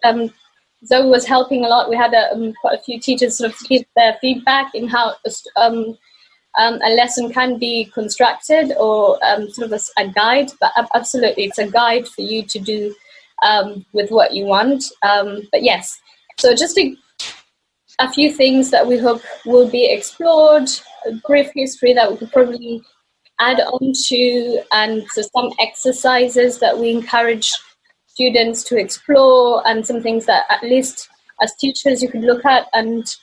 Zoe was helping a lot. We had quite a few teachers sort of give their feedback in how a lesson can be constructed, or sort of a guide. But absolutely, it's a guide for you to do with what you want. But yes, so just a few things that we hope will be explored, a brief history that we could probably add on to, and so some exercises that we encourage students to explore, and some things that at least as teachers you could look at and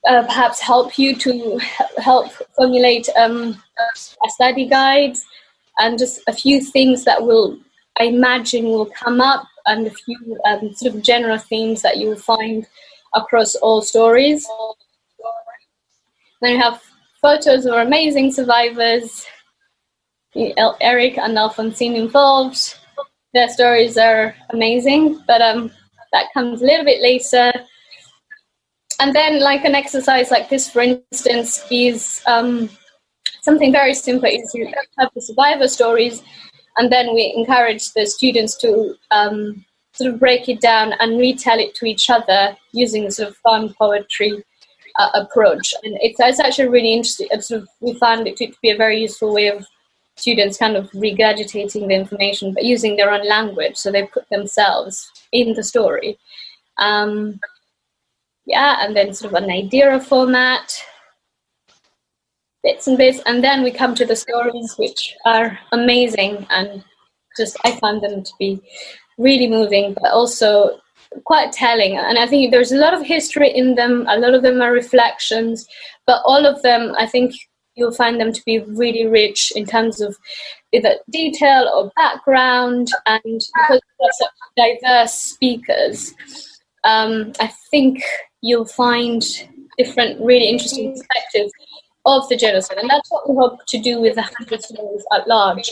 perhaps help you to help formulate a study guide, and just a few things that I imagine will come up, and a few sort of general themes that you will find across all stories. Then you have photos of amazing survivors, Eric and Alphonsine involved. Their stories are amazing, but that comes a little bit later. And then, like an exercise like this, for instance, is something very simple. Is you have the survivor stories, and then we encourage the students to sort of break it down and retell it to each other using a sort of fun poetry approach. And it's actually really interesting. We found it to be a very useful way of students kind of regurgitating the information, but using their own language, so they put themselves in the story. And then sort of an idea of format, bits and bits, and then we come to the stories, which are amazing, and just I found them to be really moving, but also quite telling. And I think there's a lot of history in them. A lot of them are reflections, but all of them, I think you'll find them to be really rich in terms of either detail or background. And because they're such diverse speakers, I think you'll find different, really interesting perspectives of the genocide. And that's what we hope to do with the 100 Stories at large,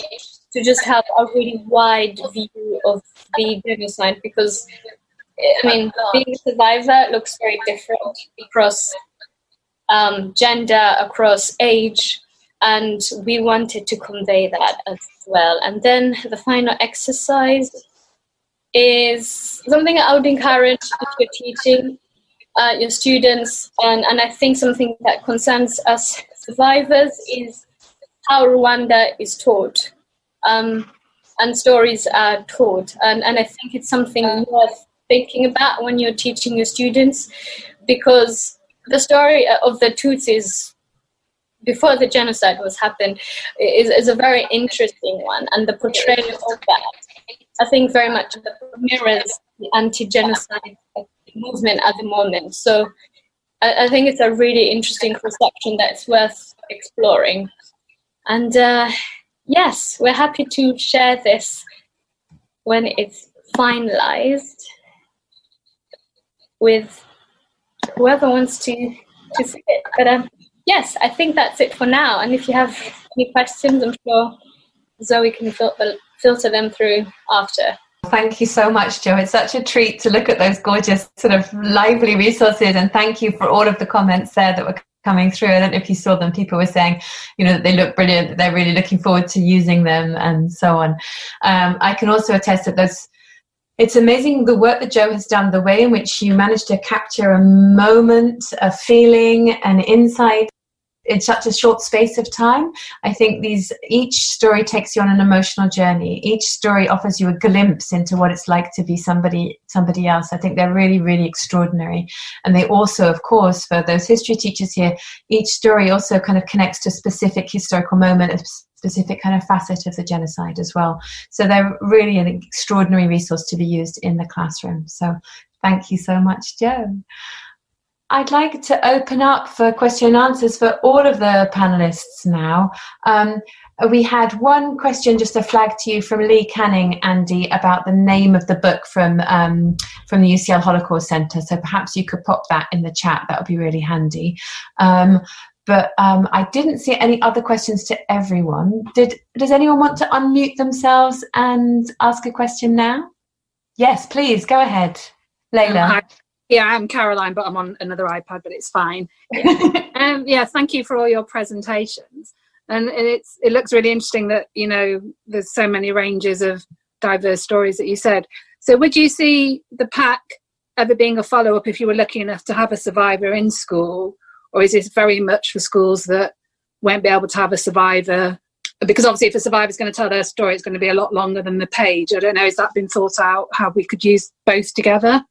to just have a really wide view of the genocide, because I mean, being a survivor looks very different across gender, across age, and we wanted to convey that as well. And then the final exercise is something I would encourage if you're teaching your students, and I think something that concerns us survivors is how Rwanda is taught, and stories are taught, and I think it's something worth thinking about when you're teaching your students, because the story of the Tutsis before the genocide was happened is a very interesting one, and the portrayal of that, I think, very much mirrors the anti-genocide movement at the moment. So I think it's a really interesting perception that's worth exploring. And yes, we're happy to share this when it's finalized with whoever wants to see it. But yes, I think that's it for now. And if you have any questions, I'm sure Zoe can filter them through after.
Thank you so much, Jo. It's such a treat to look at those gorgeous sort of lively resources, and thank you for all of the comments there that were coming through. I don't know if you saw them. People were saying, that they look brilliant, that they're really looking forward to using them, and so on. I can also attest that it's amazing the work that Jo has done, the way in which you managed to capture a moment, a feeling, an insight in such a short space of time. I think each story takes you on an emotional journey. Each story offers you a glimpse into what it's like to be somebody else. I think they're really, really extraordinary. And they also, of course, for those history teachers here, each story also kind of connects to a specific historical moment, a specific kind of facet of the genocide as well. So they're really an extraordinary resource to be used in the classroom. So thank you so much, Joe. I'd like to open up for question and answers for all of the panelists now. We had one question, just a flag to you, from Lee Canning, Andy, about the name of the book from the UCL Holocaust Centre. So perhaps you could pop that in the chat. That would be really handy. But I didn't see any other questions to everyone. Does anyone want to unmute themselves and ask a question now? Yes, please, go ahead. Layla.
Yeah, I'm Caroline, but I'm on another iPad, but it's fine. Yeah, thank you for all your presentations. And it looks really interesting that, you know, there's so many ranges of diverse stories that you said. So would you see the pack ever being a follow-up if you were lucky enough to have a survivor in school? Or is this very much for schools that won't be able to have a survivor? Because obviously if a survivor is going to tell their story, it's going to be a lot longer than the page. I don't know, has that been thought out, how we could use both together?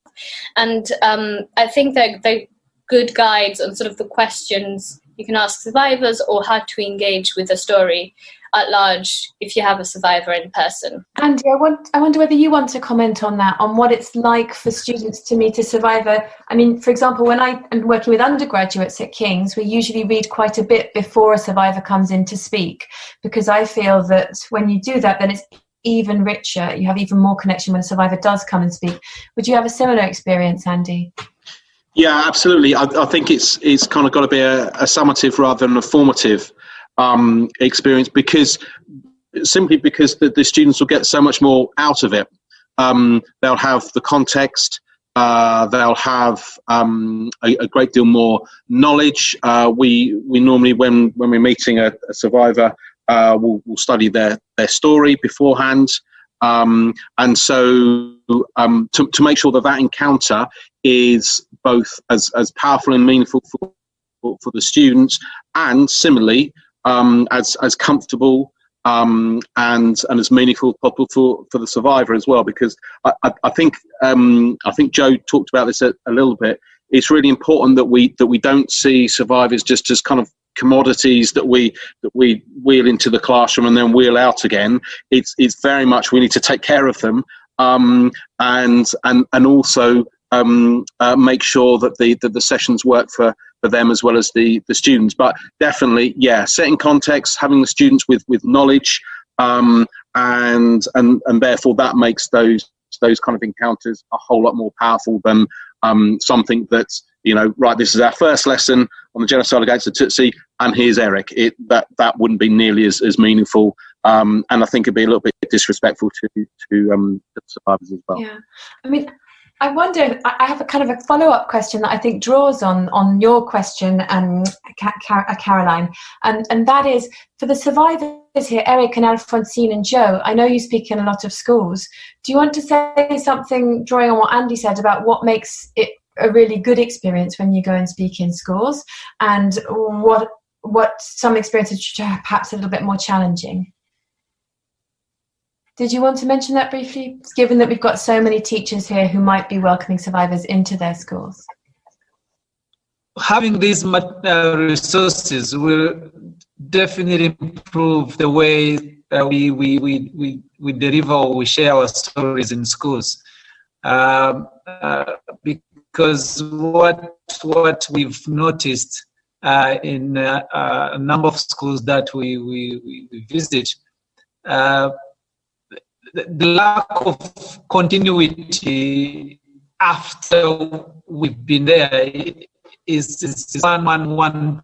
And I think that they're good guides on sort of the questions you can ask survivors or how to engage with the story at large if you have a survivor in person.
Andy, I wonder whether you want to comment on that, on what it's like for students to meet a survivor. I mean, for example, when I am working with undergraduates at King's, we usually read quite a bit before a survivor comes in to speak, because I feel that when you do that, then it's even richer. You have even more connection when a survivor does come and speak. Would you have a similar experience, Andy?
Yeah, absolutely. I think it's kind of got to be a summative rather than a formative experience, because the students will get so much more out of it. They'll have the context. They'll have a great deal more knowledge. We normally, when we're meeting a survivor, we'll study their story beforehand, and so to make sure that encounter is both as powerful and meaningful for the students, and similarly as comfortable and as meaningful for the survivor as well. Because I think Joe talked about this a little bit. It's really important that we don't see survivors just as kind of commodities that we wheel into the classroom and then wheel out again. It's very much we need to take care of them, and also make sure that the sessions work for them as well as the students. But definitely, yeah, setting context, having the students with knowledge, and therefore that makes those kind of encounters a whole lot more powerful than something that's, you know, right, this is our first lesson on the genocide against the Tutsi, and here's Eric. That wouldn't be nearly as meaningful, and I think it'd be a little bit disrespectful to the survivors as well.
Yeah, I mean, I wonder, I have a kind of a follow-up question that I think draws on your question, Caroline, and that is, for the survivors here, Eric and Alphonsine and Joe, I know you speak in a lot of schools. Do you want to say something, drawing on what Andy said, about what makes it a really good experience when you go and speak in schools, and what some experiences are perhaps a little bit more challenging? Did you want to mention that briefly, given that we've got so many teachers here who might be welcoming survivors into their schools?
Having these resources will definitely improve the way we deliver or we share our stories in schools. Because what we've noticed in a number of schools that we visit, the lack of continuity after we've been there is one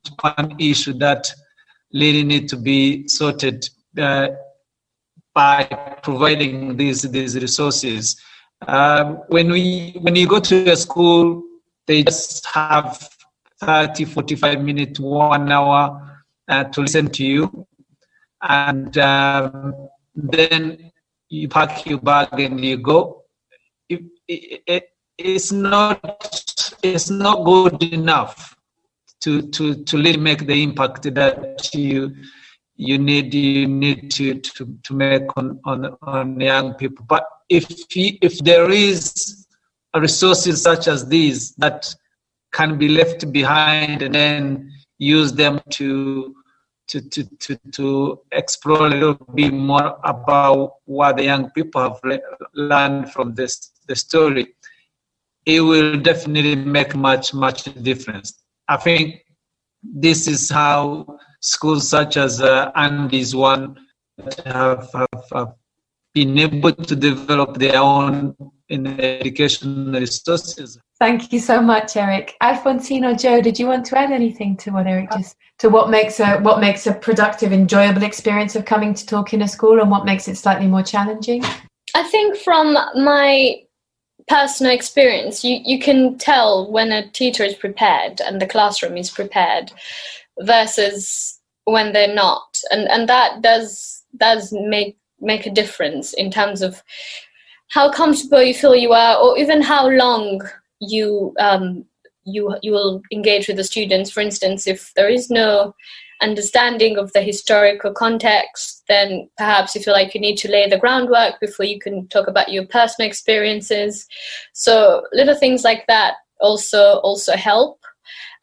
issue that really need to be sorted by providing these resources. When you go to a school, they just have 30, 45 minutes, 1 hour to listen to you, and then you pack your bag and you go. It's not good enough to really make the impact that you need to make on young people. But if there is resources such as these that can be left behind and then use them to explore a little bit more about what the young people have learned from the story, it will definitely make much difference. I think this is how schools such as Andy's one have been able to develop their own in educational resources.
Thank you so much, Eric. Alfonsino, Joe, did you want to add anything to what Eric just to what makes a productive, enjoyable experience of coming to talk in a school, and what makes it slightly more challenging?
I think from my personal experience, you can tell when a teacher is prepared and the classroom is prepared versus when they're not, and that does make a difference in terms of how comfortable you feel you are, or even how long you will engage with the students. For instance, if there is no understanding of the historical context, then perhaps you feel like you need to lay the groundwork before you can talk about your personal experiences. So little things like that also help,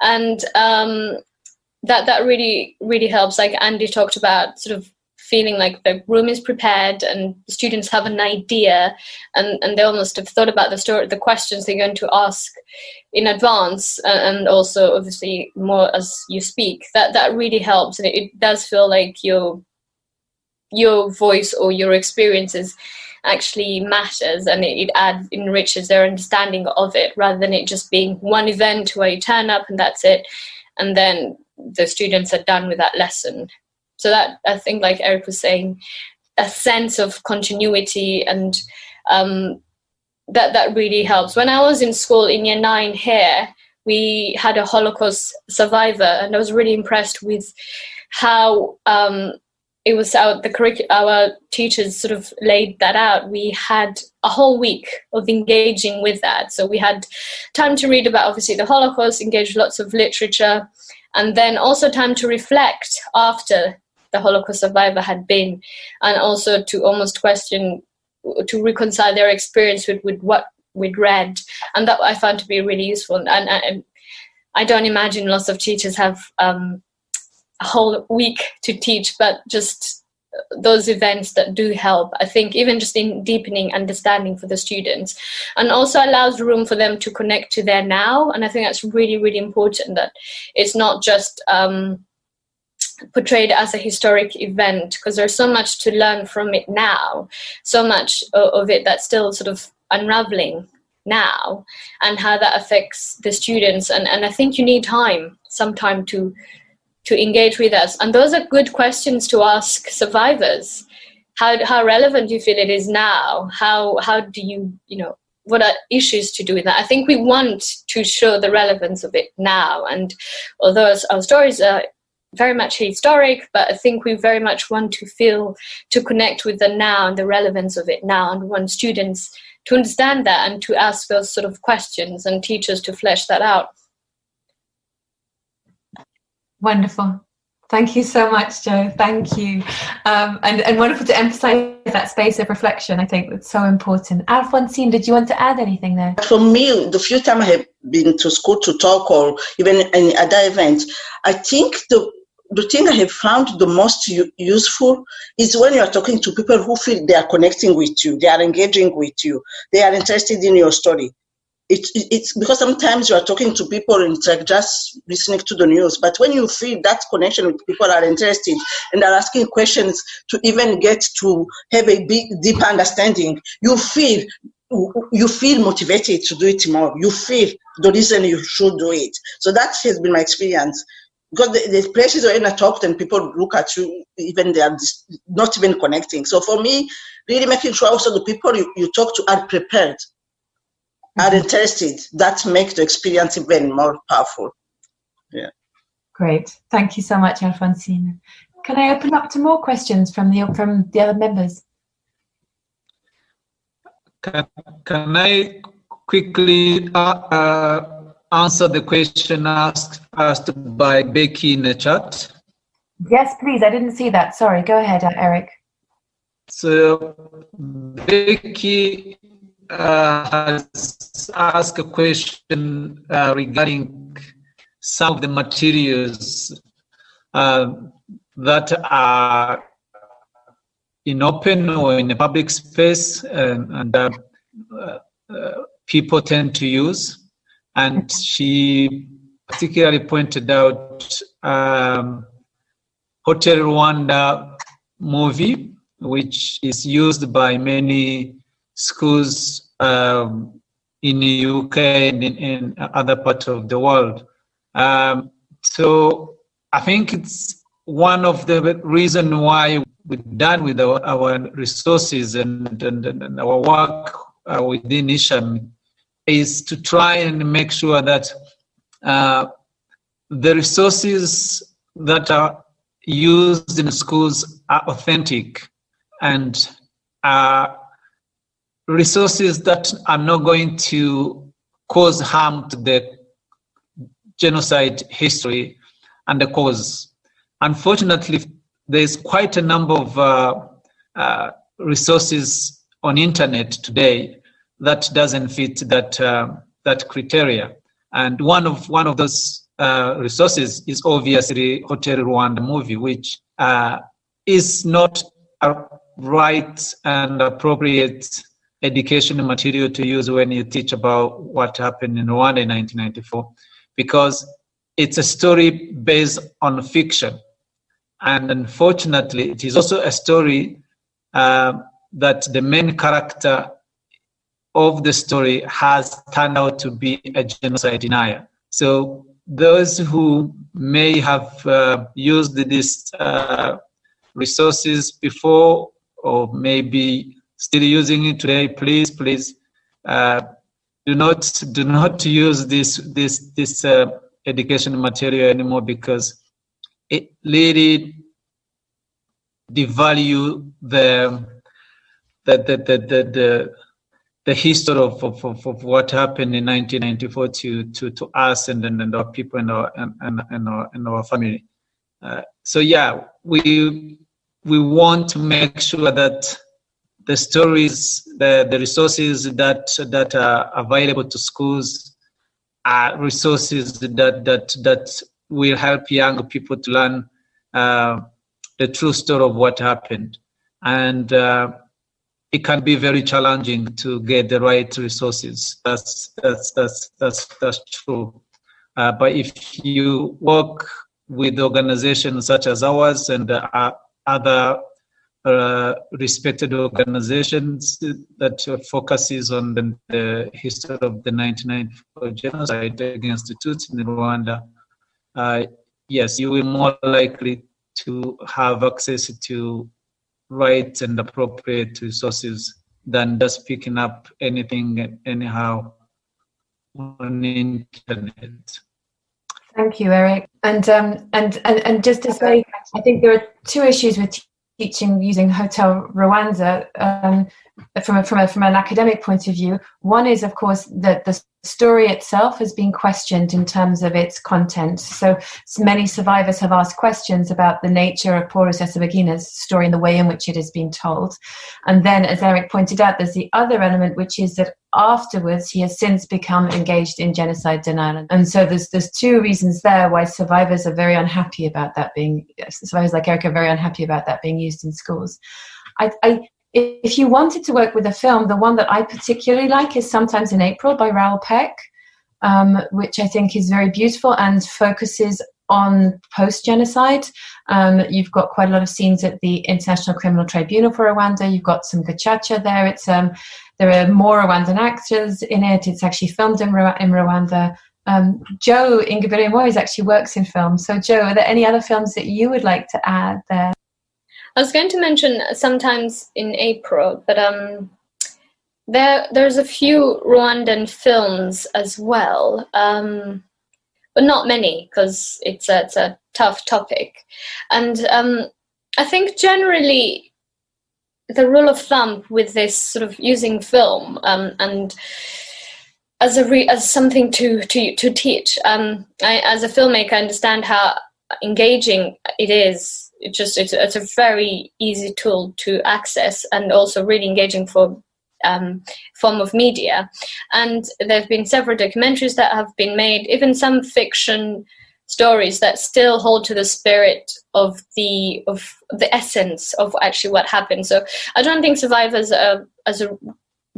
and that really helps. Like Andy talked about, sort of feeling like the room is prepared and the students have an idea, and they almost have thought about the story, the questions they're going to ask in advance, and also obviously more as you speak. That really helps, and it does feel like your voice or your experiences actually matters, and it enriches their understanding of it, rather than it just being one event where you turn up and that's it, and then the students are done with that lesson. So that, I think, like Eric was saying, a sense of continuity, and that really helps. When I was in school in year 9 here, we had a Holocaust survivor, and I was really impressed with how it was our teachers sort of laid that out. We had a whole week of engaging with that. So we had time to read about, obviously, the Holocaust, engage lots of literature, and then also time to reflect after the Holocaust survivor had been, and also to almost question, to reconcile their experience with what we'd read. And that I found to be really useful. And I don't imagine lots of teachers have a whole week to teach, but just those events that do help, I think, even just in deepening understanding for the students, and also allows room for them to connect to their now. And I think that's really, really important, that it's not just portrayed as a historic event, because there's so much to learn from it now, so much of it that's still sort of unraveling now, and how that affects the students. And I think you need some time to engage with us. And those are good questions to ask survivors. How relevant do you feel it is now? How do you what are issues to do with that? I think we want to show the relevance of it now. And although our stories are very much historic, but I think we very much want to connect with the now and the relevance of it now, and want students to understand that and to ask those sort of questions, and teachers to flesh that out.
Wonderful. Thank you so much, Joe. Thank you. And wonderful to emphasize that space of reflection. I think that's so important. Alfonsine, did you want to add anything there?
For me, the few times I have been to school to talk, or even any other events, I think the thing I have found the most useful is when you are talking to people who feel they are connecting with you, they are engaging with you, they are interested in your story. It's because sometimes you are talking to people and it's like just listening to the news. But when you feel that connection with people are interested and are asking questions to even get to have a deep understanding, you feel motivated to do it more. You feel the reason you should do it. So that has been my experience. Because the places where I talked and people look at you, even they are not even connecting. So for me, really making sure also the people you talk to are prepared, are interested, that makes the experience even more powerful. Yeah.
Great. Thank you so much, Alfonsine. Can I open up to more questions from the other members?
Can I quickly answer the question asked asked by Becky in the chat.
Yes, please. I didn't see that. Sorry. Go ahead, Eric.
So Becky has asked a question regarding some of the materials that are in open or in a public space and people tend to use. And she particularly pointed out Hotel Rwanda movie, which is used by many schools in the UK and in other parts of the world. So I think it's one of the reasons why we're done with our resources and our work within Ishami is to try and make sure that the resources that are used in schools are authentic and resources that are not going to cause harm to the genocide history and the cause. Unfortunately, there's quite a number of resources on internet today that doesn't fit that criteria. And one of those resources is obviously Hotel Rwanda movie, which is not a right and appropriate educational material to use when you teach about what happened in Rwanda in 1994, because it's a story based on fiction. And unfortunately, it is also a story that the main character of the story has turned out to be a genocide denier. So those who may have used these resources before or maybe still using it today, please do not use this educational material anymore, because it really devalue the history of what happened in 1994 to us and our people and our family. So yeah, we want to make sure that the stories, the resources that are available to schools are resources that will help young people to learn the true story of what happened. And it can be very challenging to get the right resources. That's true. But if you work with organizations such as ours and other respected organizations that focuses on the history of the 1994 genocide against the Tutsi in Rwanda, yes, you will more likely to have access to right and appropriate resources than just picking up anything anyhow on the internet.
Thank you, Eric. And just to say, I think there are two issues with teaching using Hotel Rwanda from an academic point of view. One is, of course, that the story itself has been questioned in terms of its content. So many survivors have asked questions about the nature of Paul Rusesabagina's story and the way in which it has been told. And then, as Eric pointed out, there's the other element, which is that afterwards he has since become engaged in genocide denial. And so there's two reasons there why survivors are very unhappy about that being, survivors like Eric are very unhappy about that being used in schools. If you wanted to work with a film, the one that I particularly like is Sometimes in April by Raoul Peck, which I think is very beautiful and focuses on post-genocide. You've got quite a lot of scenes at the International Criminal Tribunal for Rwanda. You've got some gacaca there. It's there are more Rwandan actors in it. It's actually filmed in Rwanda. Joe Ingabire actually works in film. So Joe, are there any other films that you would like to add there?
I was going to mention Sometimes in April, but there's a few Rwandan films as well, but not many, because it's a tough topic. And I think generally the rule of thumb with this sort of using film and as something to teach. As a filmmaker, I understand how engaging it is. It's a very easy tool to access, and also really engaging for form of media. And there have been several documentaries that have been made, even some fiction stories that still hold to the spirit of the essence of actually what happened. So I don't think survivors as a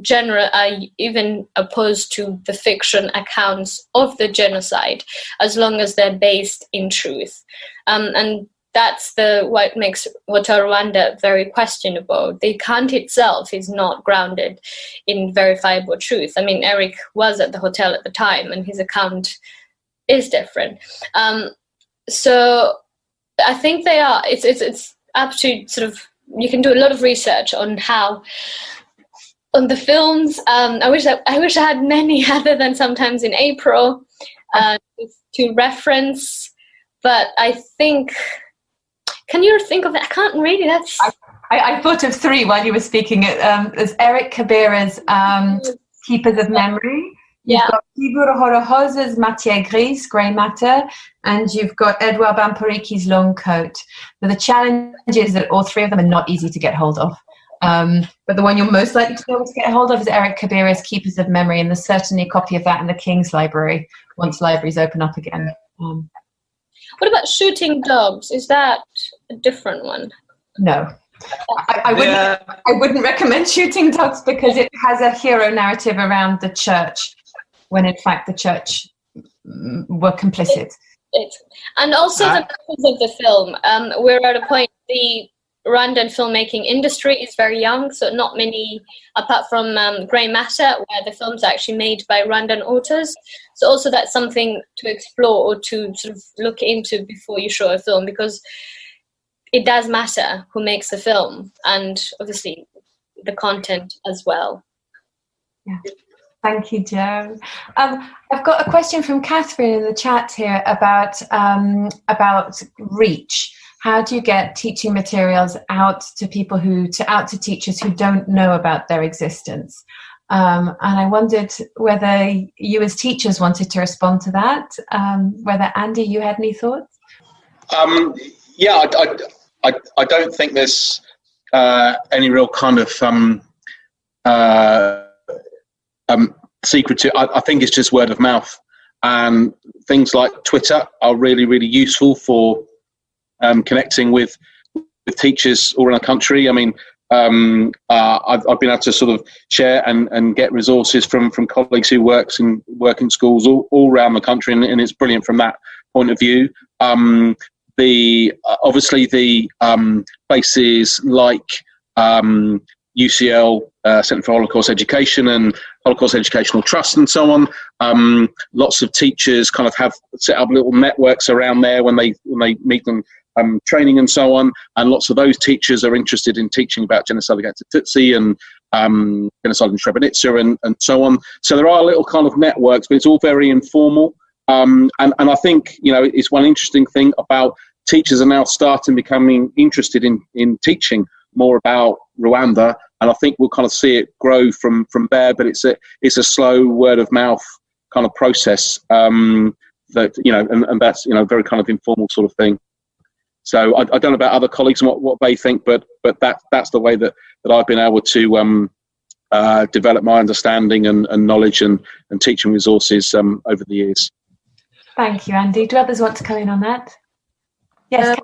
genre are even opposed to the fiction accounts of the genocide, as long as they're based in truth. And that's what makes Hotel Rwanda very questionable. The account itself is not grounded in verifiable truth. I mean, Eric was at the hotel at the time, and his account is different. So I think they are. It's up to sort of, you can do a lot of research on the films. I wish I had many other than Sometimes in April to reference, but I think. Can you think of it? I can't really. That's.
I thought of three while you were speaking. There's Eric Kabira's Keepers of Memory. You've got Tibur Horohoza's Matière Grise, Grey Matter, and you've got Edouard Bamporiki's Long Coat. But the challenge is that all three of them are not easy to get hold of. But the one you're most likely to be able to get hold of is Eric Kabira's Keepers of Memory, and there's certainly a copy of that in the King's Library once libraries open up again.
What about Shooting Dogs? Is that a different one?
No. I wouldn't recommend Shooting Dogs because it has a hero narrative around the church, when in fact the church were complicit.
And also the purpose of the film. We're at a point, the Rwandan filmmaking industry is very young, so not many, apart from Grey Matter, where the film's actually made by Rwandan authors. So also that's something to explore or to sort of look into before you show a film, because it does matter who makes the film, and obviously the content as well.
Yeah. Thank you, Jo. I've got a question from Catherine in the chat here about reach. How do you get teaching materials out to people to teachers who don't know about their existence? And I wondered whether you as teachers wanted to respond to that, whether Andy, you had any thoughts?
Yeah, I don't think there's any real kind of secret to it. I think it's just word of mouth, and things like Twitter are really, really useful for connecting with teachers all around the country. I mean, I've been able to sort of share and get resources from colleagues who work in schools all around the country, and it's brilliant from that point of view. Obviously the places like UCL, Centre for Holocaust Education, and Holocaust Educational Trust and so on, lots of teachers kind of have set up little networks around there when they meet them, training and so on, and lots of those teachers are interested in teaching about genocide against the Tutsi and genocide in Srebrenica and so on. So there are little kind of networks, but it's all very informal. And I think, it's one interesting thing about teachers are now becoming interested in teaching more about Rwanda, and I think we'll kind of see it grow from there. But it's a slow word of mouth kind of process that and that's very kind of informal sort of thing. So I don't know about other colleagues and what they think, but that's the way that I've been able to develop my understanding and knowledge and teaching resources over the years.
Thank you, Andy. Do others want to come in on that? Yes.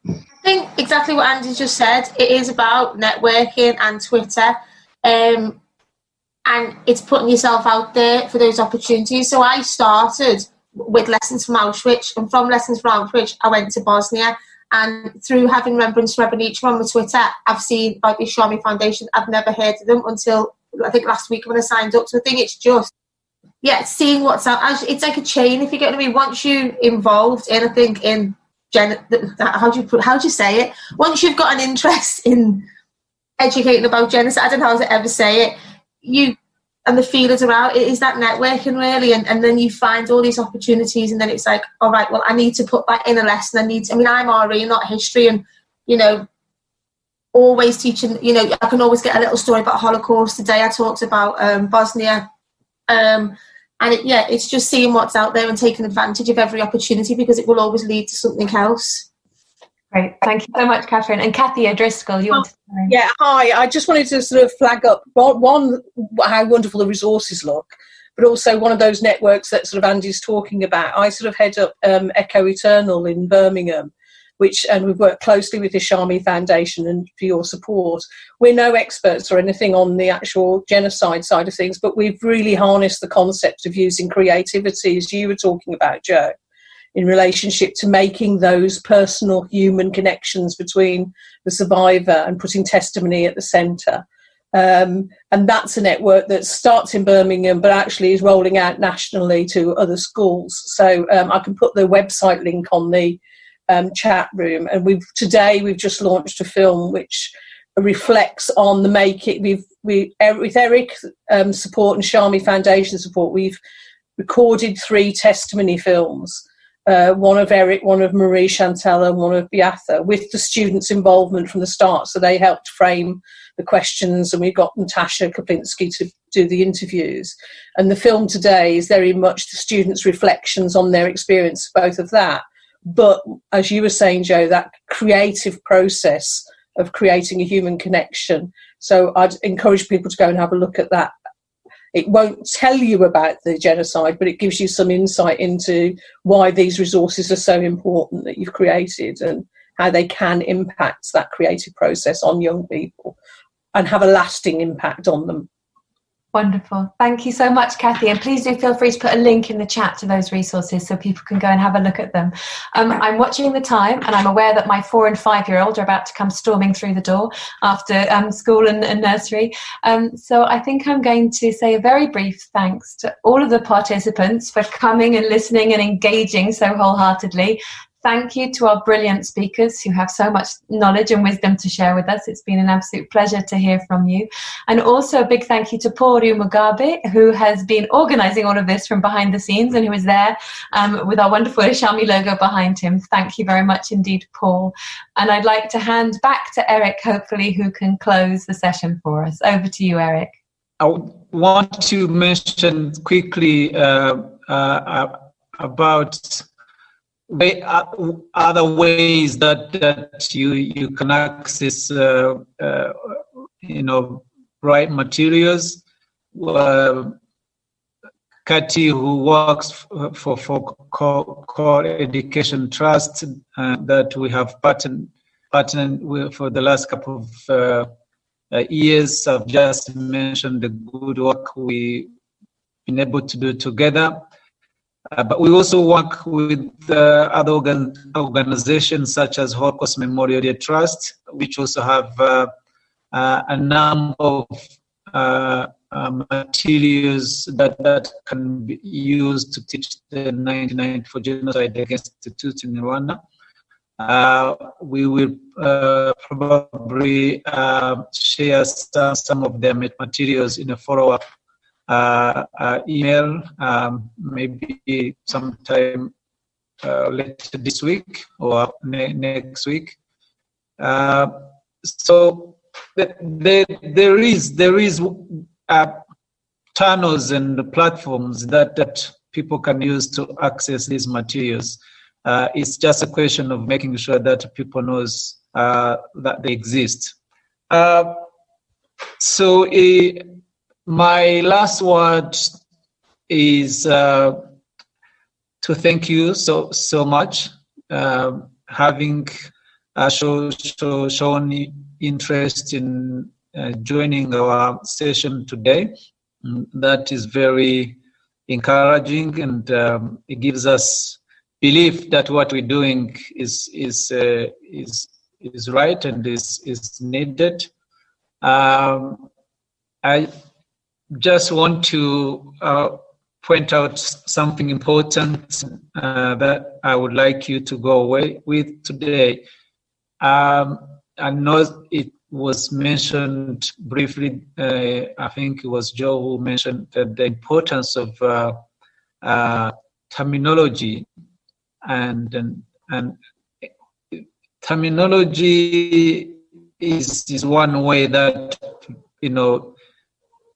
I think exactly what Andy just said. It is about networking and Twitter, and it's putting yourself out there for those opportunities. So I started with Lessons from Auschwitz, and from Lessons from Auschwitz I went to Bosnia, and through having Remembrance Srebrenica on my Twitter, I've seen about the Ishami Foundation. I've never heard of them until I think last week when I signed up. So I think it's just seeing what's out. It's like a chain, if you get what I mean. Once you involved in, I think, in how do you say it? Once you've got an interest in educating about genocide, I don't know how to ever say it, and the feelers are out, it is that networking really, and then you find all these opportunities, and then it's like, all right, well, I need to put that in a lesson. I'm RE, not history, and always teaching, I can always get a little story about Holocaust. Today I talked about Bosnia, And it's just seeing what's out there and taking advantage of every opportunity, because it will always lead to something else.
Great, thank you so much, Catherine. And Kathy O'Driscoll, you want to say?
Yeah, hi. I just wanted to sort of flag up one, how wonderful the resources look, but also one of those networks that sort of Andy's talking about. I sort of head up Echo Eternal in Birmingham, and we've worked closely with the Ishami Foundation and for your support. We're no experts or anything on the actual genocide side of things, but we've really harnessed the concept of using creativity, as you were talking about, Joe, in relationship to making those personal human connections between the survivor and putting testimony at the centre. And that's a network that starts in Birmingham but actually is rolling out nationally to other schools. So I can put the website link on the chat room. And today we've just launched a film which reflects on the making. With Eric support and Ishami Foundation support, we've recorded 3 testimony films. One of Eric, one of Marie Chantal, and one of Beatha, with the students' involvement from the start. So they helped frame the questions, and we got Natasha Kaplinski to do the interviews. And the film today is very much the students' reflections on their experience, both of that. But as you were saying, Joe, that creative process of creating a human connection. So I'd encourage people to go and have a look at that. It won't tell you about the genocide, but it gives you some insight into why these resources are so important that you've created and how they can impact that creative process on young people and have a lasting impact on them.
Wonderful. Thank you so much, Kathy. And please do feel free to put a link in the chat to those resources so people can go and have a look at them. I'm watching the time, and I'm aware that my 4 and 5-year-old are about to come storming through the door after school and nursery. So I think I'm going to say a very brief thanks to all of the participants for coming and listening and engaging so wholeheartedly. Thank you to our brilliant speakers who have so much knowledge and wisdom to share with us. It's been an absolute pleasure to hear from you. And also a big thank you to Paul Mugabe, who has been organising all of this from behind the scenes and who is there with our wonderful Ishami logo behind him. Thank you very much indeed, Paul. And I'd like to hand back to Eric, hopefully, who can close the session for us. Over to you, Eric.
I want to mention quickly about other ways that you can access right materials. Kati, who works for Core Education Trust, that we have partnered with for the last couple of years. I've just mentioned the good work we've been able to do together. But we also work with other organizations such as Holocaust Memorial Day Trust, which also have a number of materials that can be used to teach the 1994 genocide against the Tutsi in Rwanda. We will probably share some of their materials in a follow-up email, maybe sometime later this week or next week. So there is channels and platforms that people can use to access these materials. It's just a question of making sure that people knows that they exist. My last word is to thank you so much, having shown interest in joining our session today. That is very encouraging, and it gives us belief that what we're doing is right and is needed. I just want to point out something important that I would like you to go away with today. I know it was mentioned briefly, I think it was Joe who mentioned the importance of terminology, and terminology is one way that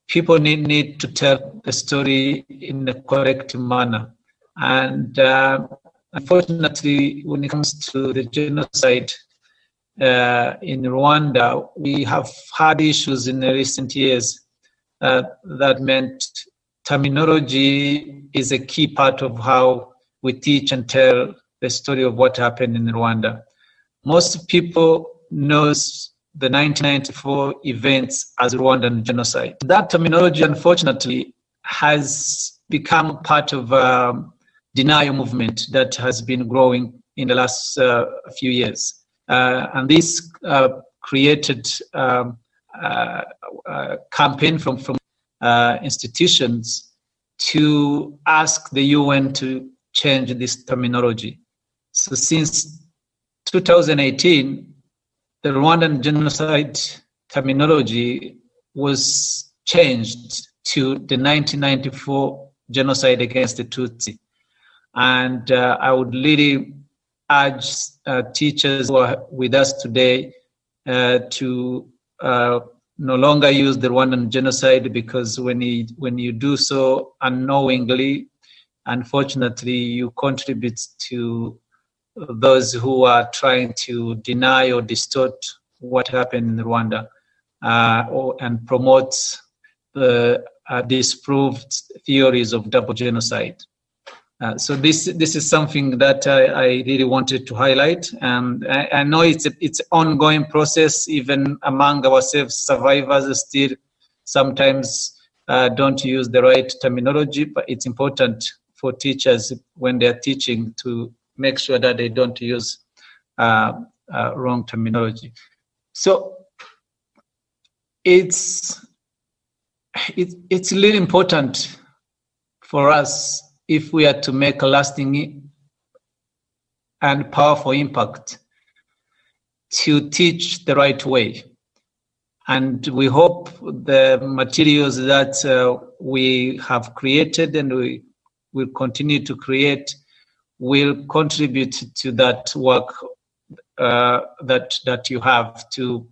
people need to tell the story in a correct manner. And unfortunately, when it comes to the genocide in Rwanda, we have had issues in the recent years that meant terminology is a key part of how we teach and tell the story of what happened in Rwanda. Most people knows the 1994 events as Rwandan genocide. That terminology, unfortunately, has become part of a denial movement that has been growing in the last few years. And this created a campaign from institutions to ask the UN to change this terminology. So since 2018, the Rwandan genocide terminology was changed to the 1994 genocide against the Tutsi. And I would really urge teachers who are with us today to no longer use the Rwandan genocide, because when you do so unknowingly, unfortunately, you contribute to those who are trying to deny or distort what happened in Rwanda and promote the disproved theories of double genocide. So this is something that I really wanted to highlight. I know it's an ongoing process, even among ourselves. Survivors still sometimes don't use the right terminology, but it's important for teachers when they're teaching to make sure that they don't use wrong terminology. So it's really important for us, if we are to make a lasting and powerful impact, to teach the right way. And we hope the materials that we have created and we will continue to create will contribute to that work that you have to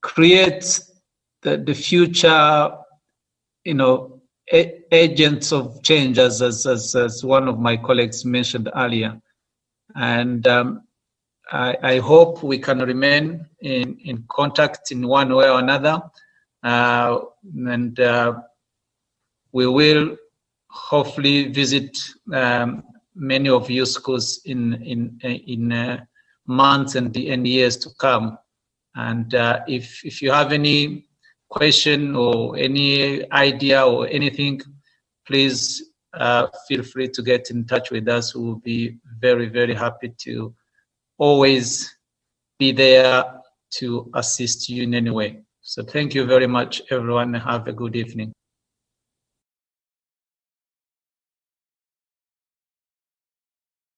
create the future, agents of change, as one of my colleagues mentioned earlier. And I hope we can remain in contact in one way or another. And we will hopefully visit many of your schools in months and years to come. And if you have any question or any idea or anything, please feel free to get in touch with us. We will be very, very happy to always be there to assist you in any way. So thank you very much, everyone. Have a good evening.